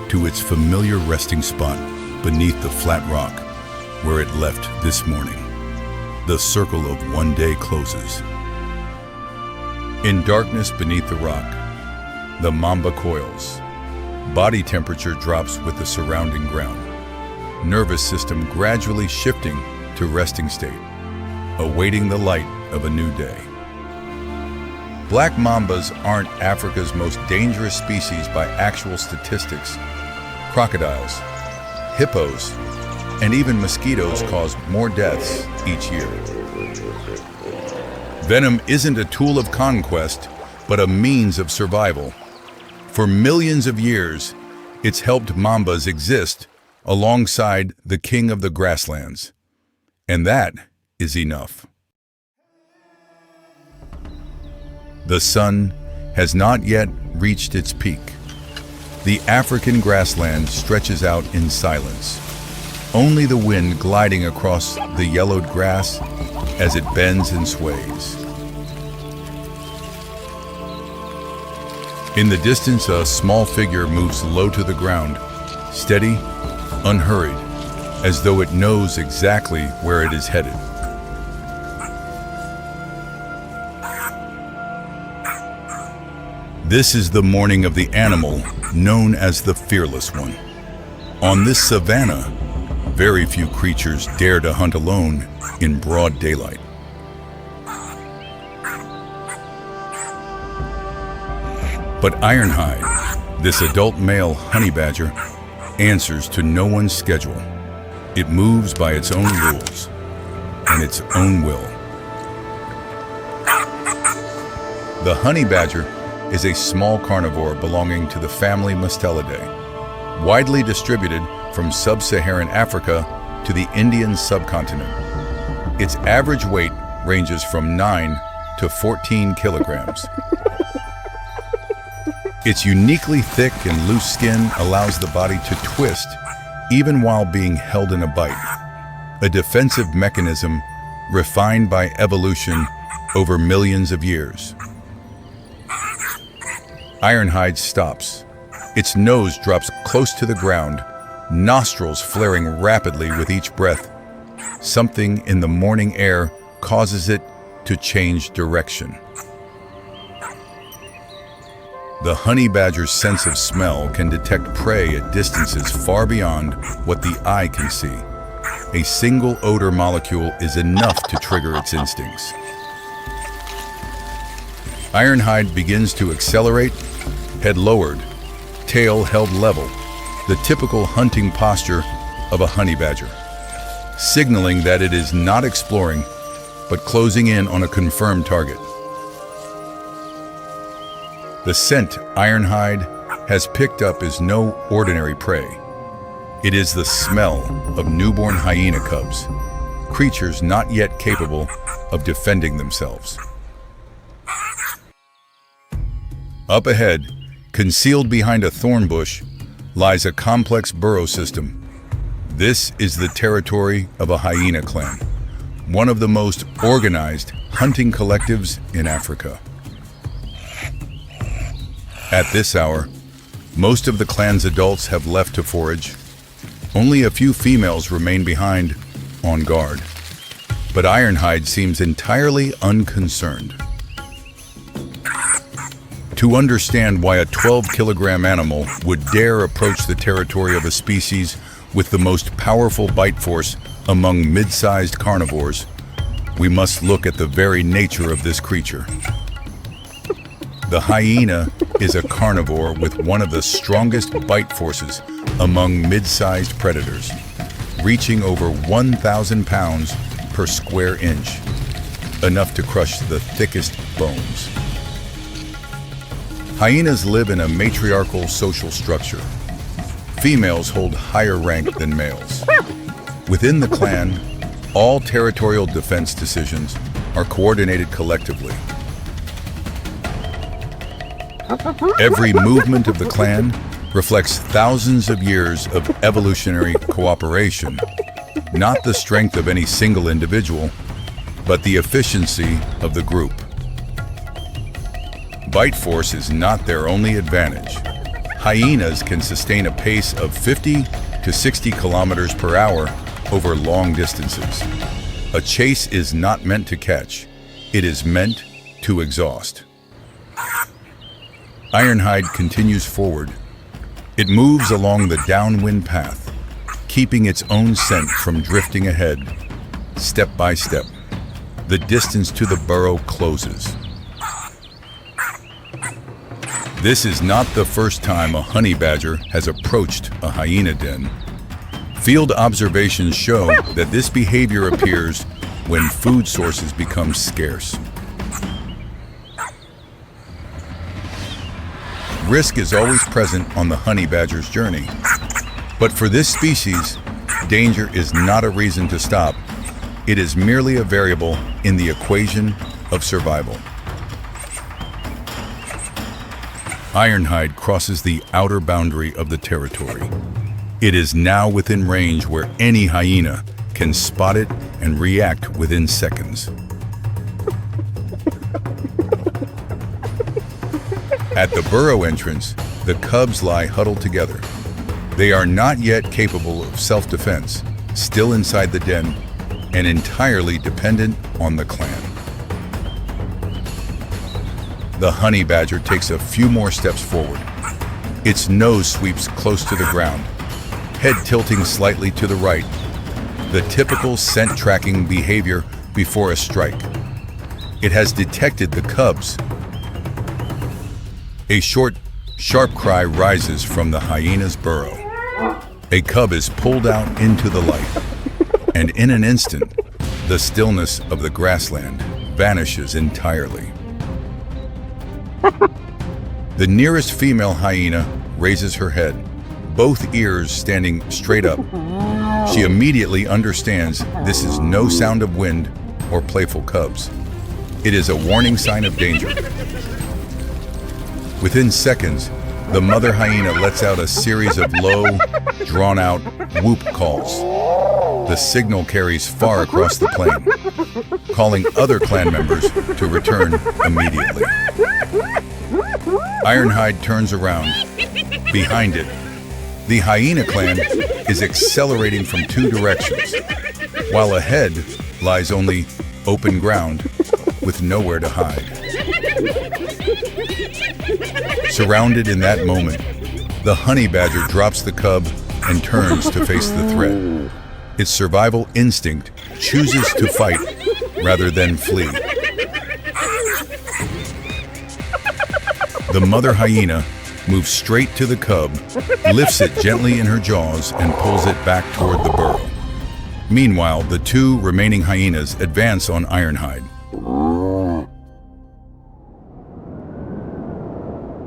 Speaker 1: to its familiar resting spot beneath the flat rock where it left this morning. The circle of one day closes. In darkness beneath the rock, the mamba coils. Body temperature drops with the surrounding ground. Nervous system gradually shifting to resting state, awaiting the light of a new day. Black mambas aren't Africa's most dangerous species by actual statistics. Crocodiles, hippos, and even mosquitoes cause more deaths each year. Venom isn't a tool of conquest, but a means of survival. For millions of years, it's helped mambas exist alongside the king of the grasslands. And that is enough. The sun has not yet reached its peak. The African grassland stretches out in silence. Only the wind gliding across the yellowed grass as it bends and sways. In the distance, a small figure moves low to the ground, steady, unhurried, as though it knows exactly where it is headed. This is the morning of the animal known as the fearless one. On this savannah, very few creatures dare to hunt alone in broad daylight. But Ironhide, this adult male honey badger, answers to no one's schedule. It moves by its own rules and its own will. The honey badger is a small carnivore belonging to the family Mustelidae, widely distributed from sub-Saharan Africa to the Indian subcontinent. Its average weight ranges from 9 to 14 kilograms. Its uniquely thick and loose skin allows the body to twist even while being held in a bite, a defensive mechanism refined by evolution over millions of years. Ironhide stops. Its nose drops close to the ground, nostrils flaring rapidly with each breath. Something in the morning air causes it to change direction. The honey badger's sense of smell can detect prey at distances far beyond what the eye can see. A single odor molecule is enough to trigger its instincts. Ironhide begins to accelerate, head lowered, tail held level, the typical hunting posture of a honey badger, signaling that it is not exploring, but closing in on a confirmed target. The scent Ironhide has picked up is no ordinary prey. It is the smell of newborn hyena cubs, creatures not yet capable of defending themselves. Up ahead, concealed behind a thorn bush, lies a complex burrow system. This is the territory of a hyena clan, one of the most organized hunting collectives in Africa. At this hour, most of the clan's adults have left to forage. Only a few females remain behind, on guard. But Ironhide seems entirely unconcerned. To understand why a 12-kilogram animal would dare approach the territory of a species with the most powerful bite force among mid-sized carnivores, we must look at the very nature of this creature. The hyena is a carnivore with one of the strongest bite forces among mid-sized predators, reaching over 1,000 pounds per square inch, enough to crush the thickest bones. Hyenas live in a matriarchal social structure. Females hold higher rank than males. Within the clan, all territorial defense decisions are coordinated collectively. Every movement of the clan reflects thousands of years of evolutionary cooperation, not the strength of any single individual, but the efficiency of the group. Bite force is not their only advantage. Hyenas can sustain a pace of 50 to 60 kilometers per hour over long distances. A chase is not meant to catch, it is meant to exhaust. Ironhide continues forward. It moves along the downwind path, keeping its own scent from drifting ahead. Step by step, the distance to the burrow closes. This is not the first time a honey badger has approached a hyena den. Field observations show that this behavior appears when food sources become scarce. Risk is always present on the honey badger's journey. But for this species, danger is not a reason to stop. It is merely a variable in the equation of survival. Ironhide crosses the outer boundary of the territory. It is now within range where any hyena can spot it and react within seconds. At the burrow entrance, the cubs lie huddled together. They are not yet capable of self-defense, still inside the den, and entirely dependent on the clan. The honey badger takes a few more steps forward. Its nose sweeps close to the ground, head tilting slightly to the right, the typical scent-tracking behavior before a strike. It has detected the cubs. A short, sharp cry rises from the hyena's burrow. A cub is pulled out into the light, and in an instant, the stillness of the grassland vanishes entirely. The nearest female hyena raises her head, both ears standing straight up. She immediately understands this is no sound of wind or playful cubs. It is a warning sign of danger. Within seconds, the mother hyena lets out a series of low, drawn-out whoop calls. The signal carries far across the plain, calling other clan members to return immediately. Ironhide turns around. Behind it, the hyena clan is accelerating from two directions, while ahead lies only open ground with nowhere to hide. Surrounded in that moment, the honey badger drops the cub and turns to face the threat. Its survival instinct chooses to fight rather than flee. The mother hyena moves straight to the cub, lifts it gently in her jaws, and pulls it back toward the burrow. Meanwhile, the two remaining hyenas advance on Ironhide.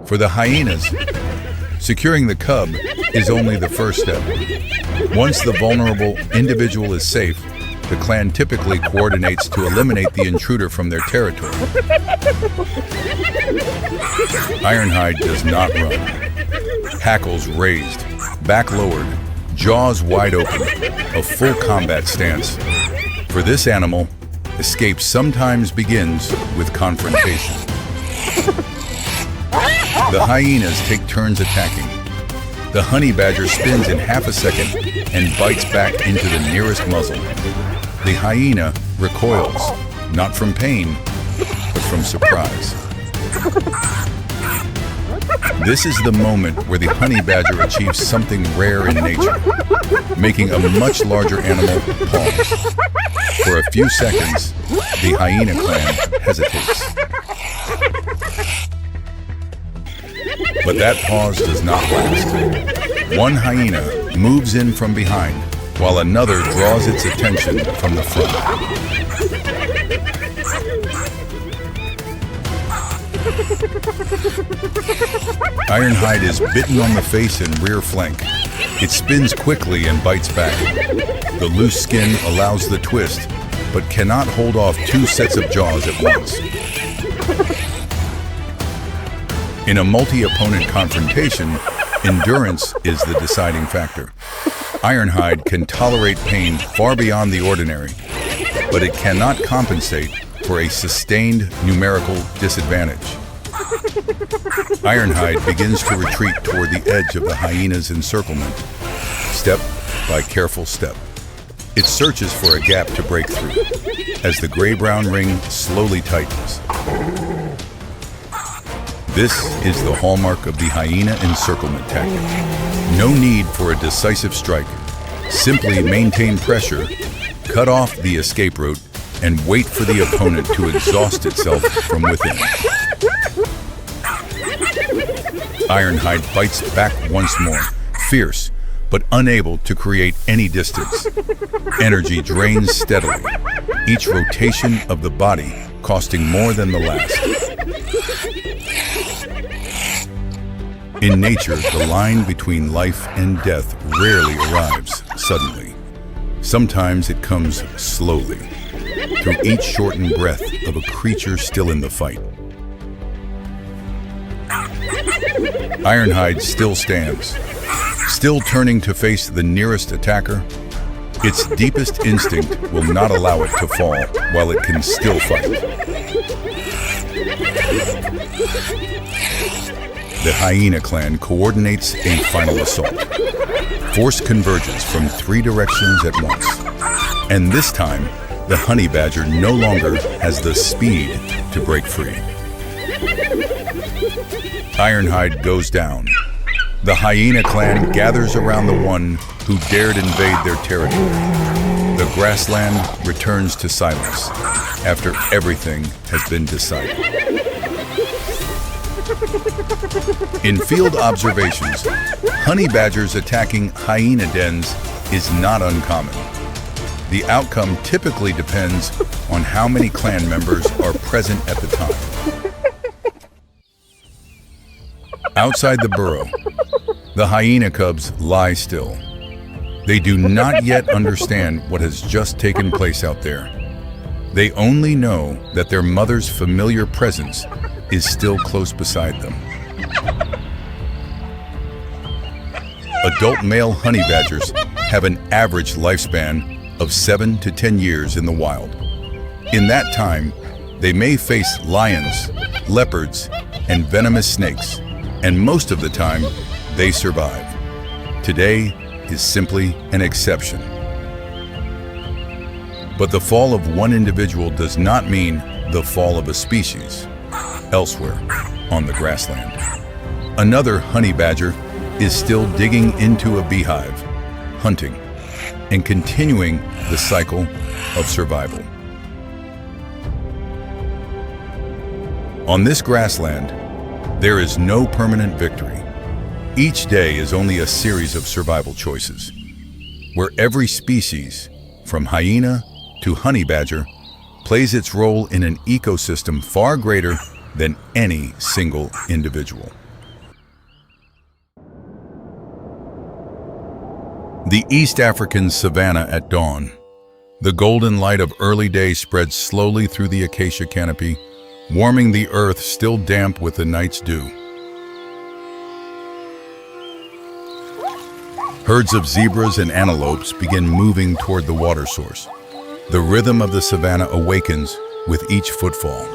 Speaker 1: For the hyenas, securing the cub is only the first step. Once the vulnerable individual is safe, the clan typically coordinates to eliminate the intruder from their territory. Ironhide does not run. Hackles raised, back lowered, jaws wide open, a full combat stance. For this animal, escape sometimes begins with confrontation. The hyenas take turns attacking. The honey badger spins in half a second and bites back into the nearest muzzle. The hyena recoils, not from pain, but from surprise. This is the moment where the honey badger achieves something rare in nature, making a much larger animal pause. For a few seconds, the hyena clan hesitates. But that pause does not last. One hyena moves in from behind, while another draws its attention from the front. Ironhide is bitten on the face and rear flank. It spins quickly and bites back. The loose skin allows the twist, but cannot hold off two sets of jaws at once. In a multi-opponent confrontation, endurance is the deciding factor. Ironhide can tolerate pain far beyond the ordinary, but it cannot compensate for a sustained numerical disadvantage. Ironhide begins to retreat toward the edge of the hyena's encirclement, step by careful step. It searches for a gap to break through, as the gray-brown ring slowly tightens. This is the hallmark of the hyena encirclement tactic. No need for a decisive strike. Simply maintain pressure, cut off the escape route, and wait for the opponent to exhaust itself from within. Ironhide bites back once more, fierce, but unable to create any distance. Energy drains steadily, each rotation of the body costing more than the last. In nature, the line between life and death rarely arrives suddenly. Sometimes it comes slowly, through each shortened breath of a creature still in the fight. Ironhide still stands, still turning to face the nearest attacker. Its deepest instinct will not allow it to fall while it can still fight. The hyena clan coordinates a final assault. Force converges from three directions at once. And this time, the honey badger no longer has the speed to break free. Ironhide goes down. The hyena clan gathers around the one who dared invade their territory. The grassland returns to silence after everything has been decided. In field observations, honey badgers attacking hyena dens is not uncommon. The outcome typically depends on how many clan members are present at the time. Outside the burrow, the hyena cubs lie still. They do not yet understand what has just taken place out there. They only know that their mother's familiar presence is still close beside them. Adult male honey badgers have an average lifespan of 7 to 10 years in the wild. In that time, they may face lions, leopards, and venomous snakes, and most of the time, they survive. Today is simply an exception. But the fall of one individual does not mean the fall of a species. Elsewhere, on the grassland, another honey badger is still digging into a beehive, hunting, and continuing the cycle of survival. On this grassland, There is no permanent victory. Each day is only a series of survival choices, where every species, from hyena to honey badger, plays its role in an ecosystem far greater than any single individual. The East African savannah at dawn. The golden light of early day spreads slowly through the acacia canopy, warming the earth still damp with the night's dew. Herds of zebras and antelopes begin moving toward the water source. The rhythm of the savannah awakens with each footfall,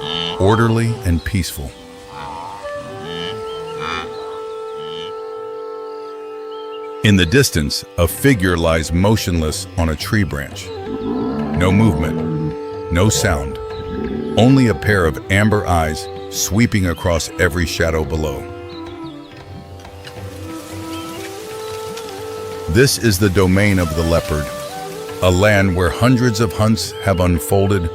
Speaker 1: orderly and peaceful. In the distance, a figure lies motionless on a tree branch. No movement, no sound, only a pair of amber eyes sweeping across every shadow below. This is the domain of the leopard, a land where hundreds of hunts have unfolded,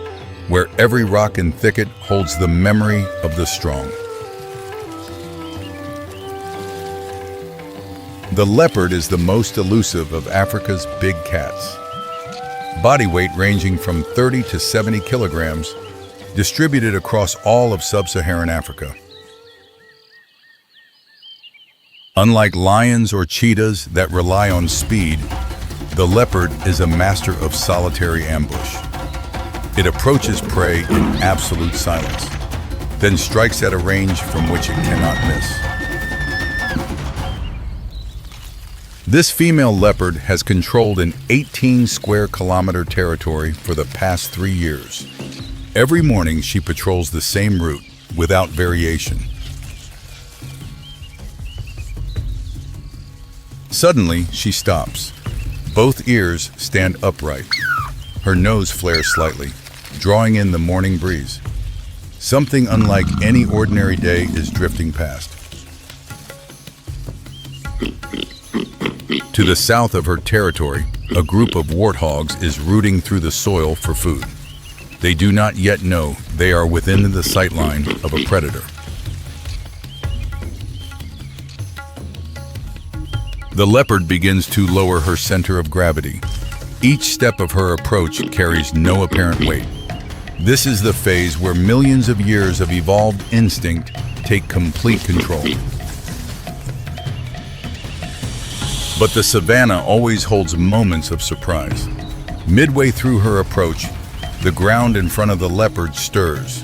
Speaker 1: where every rock and thicket holds the memory of the strong. The leopard is the most elusive of Africa's big cats. Body weight ranging from 30 to 70 kilograms, distributed across all of sub-Saharan Africa. Unlike lions or cheetahs that rely on speed, the leopard is a master of solitary ambush. It approaches prey in absolute silence, then strikes at a range from which it cannot miss. This female leopard has controlled an 18 square kilometer territory for the past 3 years. Every morning she patrols the same route without variation. Suddenly, she stops. Both ears stand upright. Her nose flares slightly, drawing in the morning breeze. Something unlike any ordinary day is drifting past. To the south of her territory, a group of warthogs is rooting through the soil for food. They do not yet know they are within the sightline of a predator. The leopard begins to lower her center of gravity. Each step of her approach carries no apparent weight. This is the phase where millions of years of evolved instinct take complete control. But the savannah always holds moments of surprise. Midway through her approach, the ground in front of the leopard stirs.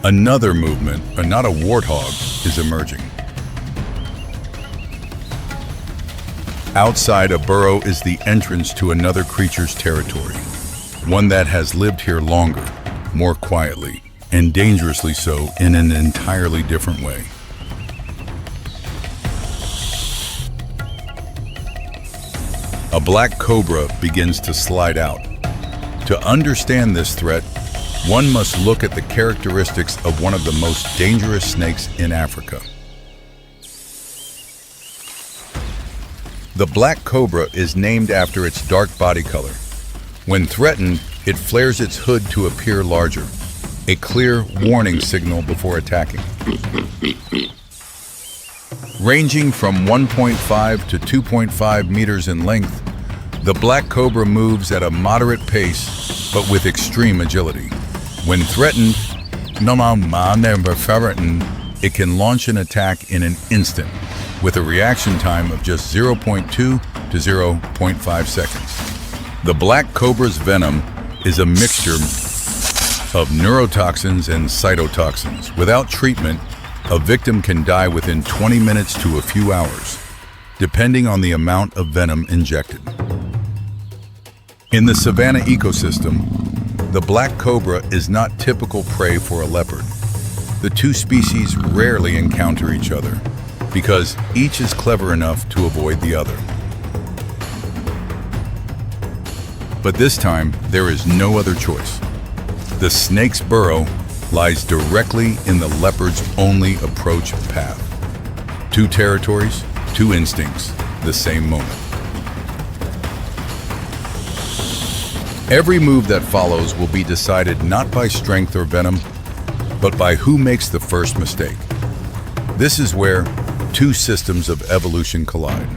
Speaker 1: Another movement, not a warthog, is emerging. Outside a burrow is the entrance to another creature's territory, one that has lived here longer, more quietly, and dangerously so in an entirely different way. A black cobra begins to slide out. To understand this threat, one must look at the characteristics of one of the most dangerous snakes in Africa. The black cobra is named after its dark body color. When threatened, it flares its hood to appear larger, a clear warning signal before attacking. Ranging from 1.5 to 2.5 meters in length, the black cobra moves at a moderate pace, but with extreme agility. When threatened, it can launch an attack in an instant, with a reaction time of just 0.2 to 0.5 seconds. The black cobra's venom is a mixture of neurotoxins and cytotoxins. Without treatment, a victim can die within 20 minutes to a few hours, depending on the amount of venom injected. In the savanna ecosystem, the black cobra is not typical prey for a leopard. The two species rarely encounter each other, because each is clever enough to avoid the other. But this time, there is no other choice. The snake's burrow lies directly in the leopard's only approach path. Two territories, two instincts, the same moment. Every move that follows will be decided not by strength or venom, but by who makes the first mistake. This is where two systems of evolution collide.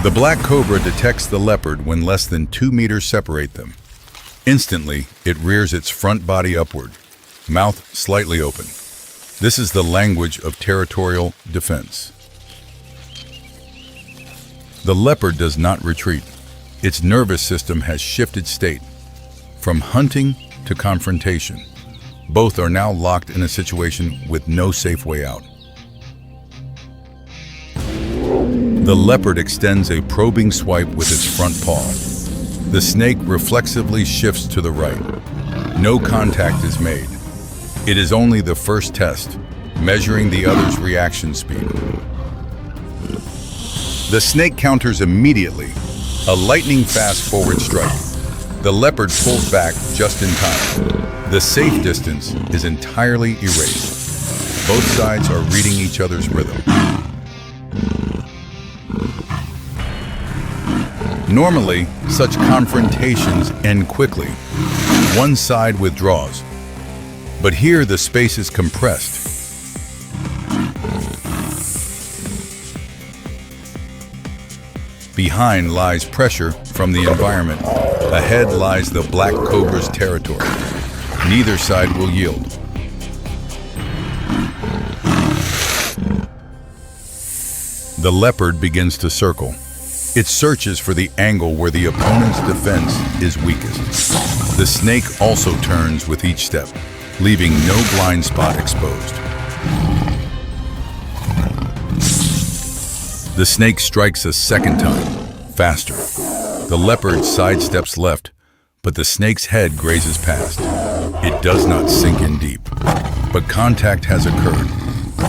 Speaker 1: The black cobra detects the leopard when less than 2 meters separate them. Instantly, it rears its front body upward, mouth slightly open. This is the language of territorial defense. The leopard does not retreat. Its nervous system has shifted state. From hunting to confrontation, both are now locked in a situation with no safe way out. The leopard extends a probing swipe with its front paw. The snake reflexively shifts to the right. No contact is made. It is only the first test, measuring the other's reaction speed. The snake counters immediately, a lightning-fast forward strike. The leopard pulls back just in time. The safe distance is entirely erased. Both sides are reading each other's rhythm. Normally, such confrontations end quickly. One side withdraws. But here the space is compressed. Behind lies pressure from the environment. Ahead lies the black cobra's territory. Neither side will yield. The leopard begins to circle. It searches for the angle where the opponent's defense is weakest. The snake also turns with each step, leaving no blind spot exposed. The snake strikes a second time, faster. The leopard sidesteps left, but the snake's head grazes past. It does not sink in deep, but contact has occurred.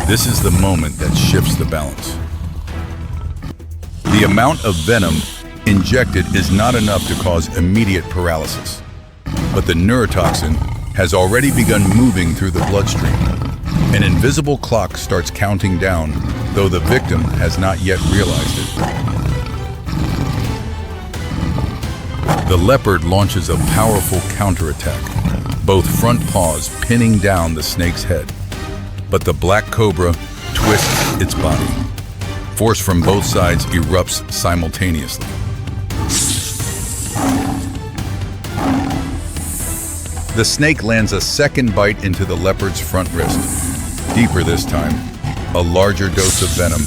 Speaker 1: This is the moment that shifts the balance. The amount of venom injected is not enough to cause immediate paralysis, but the neurotoxin has already begun moving through the bloodstream. An invisible clock starts counting down, though the victim has not yet realized it. The leopard launches a powerful counterattack, both front paws pinning down the snake's head. But the black cobra twists its body. Force from both sides erupts simultaneously. The snake lands a second bite into the leopard's front wrist. Deeper this time, a larger dose of venom.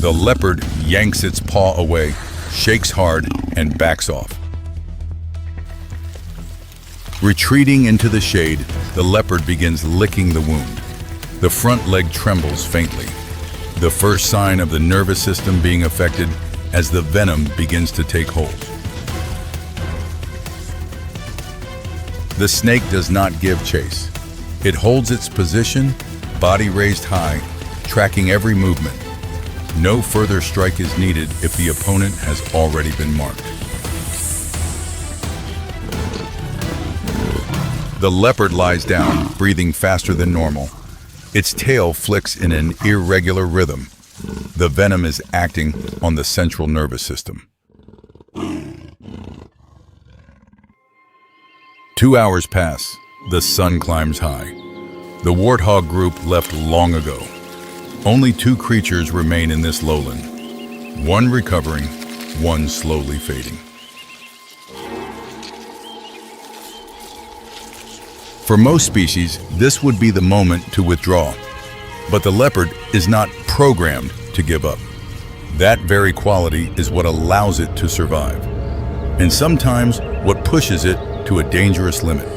Speaker 1: The leopard yanks its paw away, shakes hard, and backs off. Retreating into the shade, the leopard begins licking the wound. The front leg trembles faintly, the first sign of the nervous system being affected as the venom begins to take hold. The snake does not give chase. It holds its position, body raised high, tracking every movement. No further strike is needed if the opponent has already been marked. The leopard lies down, breathing faster than normal. Its tail flicks in an irregular rhythm. The venom is acting on the central nervous system. 2 hours pass. The sun climbs high. The warthog group left long ago. Only 2 creatures remain in this lowland. One recovering, one slowly fading. For most species, this would be the moment to withdraw. But the leopard is not programmed to give up. That very quality is what allows it to survive, and sometimes what pushes it to a dangerous limit.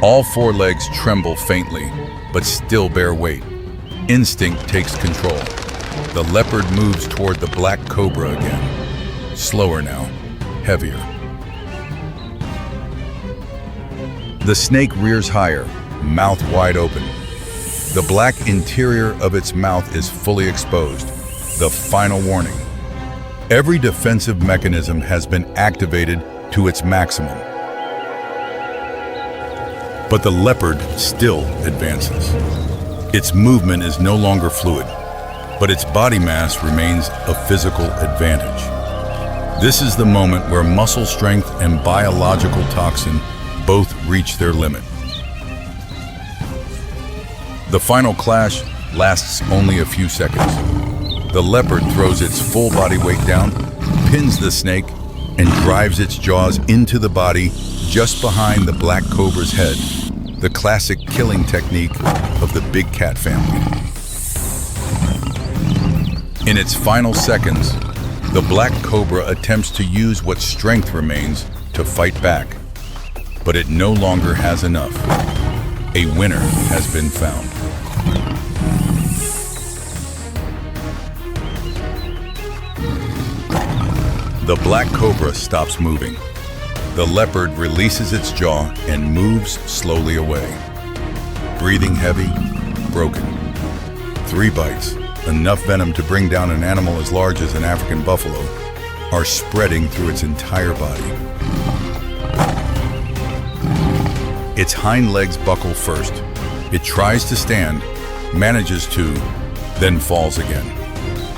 Speaker 1: All 4 legs tremble faintly, but still bear weight. Instinct takes control. The leopard moves toward the black cobra again. Slower now, heavier. The snake rears higher, mouth wide open. The black interior of its mouth is fully exposed. The final warning. Every defensive mechanism has been activated to its maximum. But the leopard still advances. Its movement is no longer fluid, but its body mass remains a physical advantage. This is the moment where muscle strength and biological toxin Both reach their limit. The final clash lasts only a few seconds. The leopard throws its full body weight down, pins the snake, and drives its jaws into the body just behind the black cobra's head, the classic killing technique of the big cat family. In its final seconds, the black cobra attempts to use what strength remains to fight back, but it no longer has enough. A winner has been found. The black cobra stops moving. The leopard releases its jaw and moves slowly away. Breathing heavy, broken. 3 bites, enough venom to bring down an animal as large as an African buffalo, are spreading through its entire body. Its hind legs buckle first. It tries to stand, manages to, then falls again.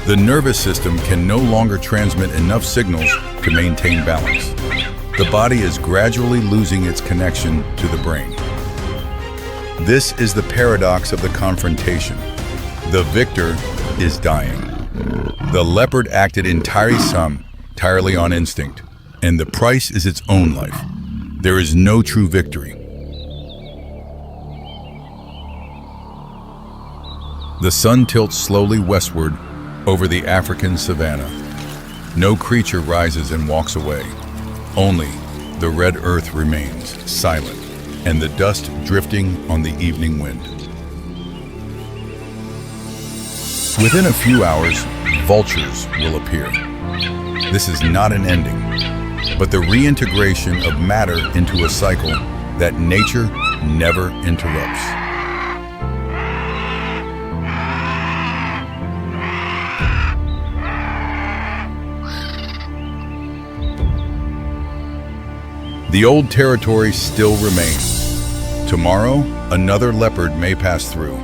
Speaker 1: The nervous system can no longer transmit enough signals to maintain balance. The body is gradually losing its connection to the brain. This is the paradox of the confrontation. The victor is dying. The leopard acted entirely on instinct, and the price is its own life. There is no true victory. The sun tilts slowly westward over the African savannah. No creature rises and walks away. Only the red earth remains silent, and the dust drifting on the evening wind. Within a few hours, vultures will appear. This is not an ending, but the reintegration of matter into a cycle that nature never interrupts. The old territory still remains. Tomorrow, another leopard may pass through,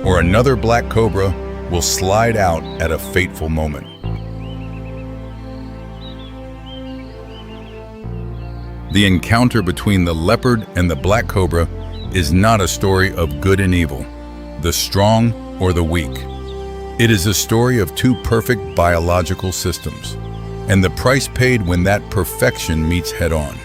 Speaker 1: or another black cobra will slide out at a fateful moment. The encounter between the leopard and the black cobra is not a story of good and evil, the strong or the weak. It is a story of 2 perfect biological systems, and the price paid when that perfection meets head-on.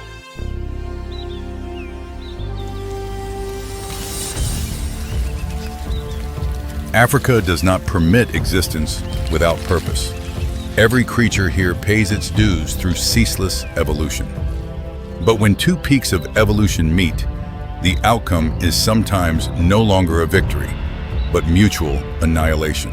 Speaker 1: Africa does not permit existence without purpose. Every creature here pays its dues through ceaseless evolution. But when 2 peaks of evolution meet, the outcome is sometimes no longer a victory, but mutual annihilation.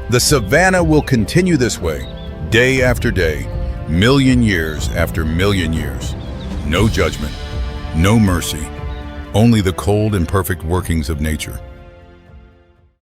Speaker 1: The savannah will continue this way, day after day, million years after million years. No judgment, no mercy, only the cold and perfect workings of nature.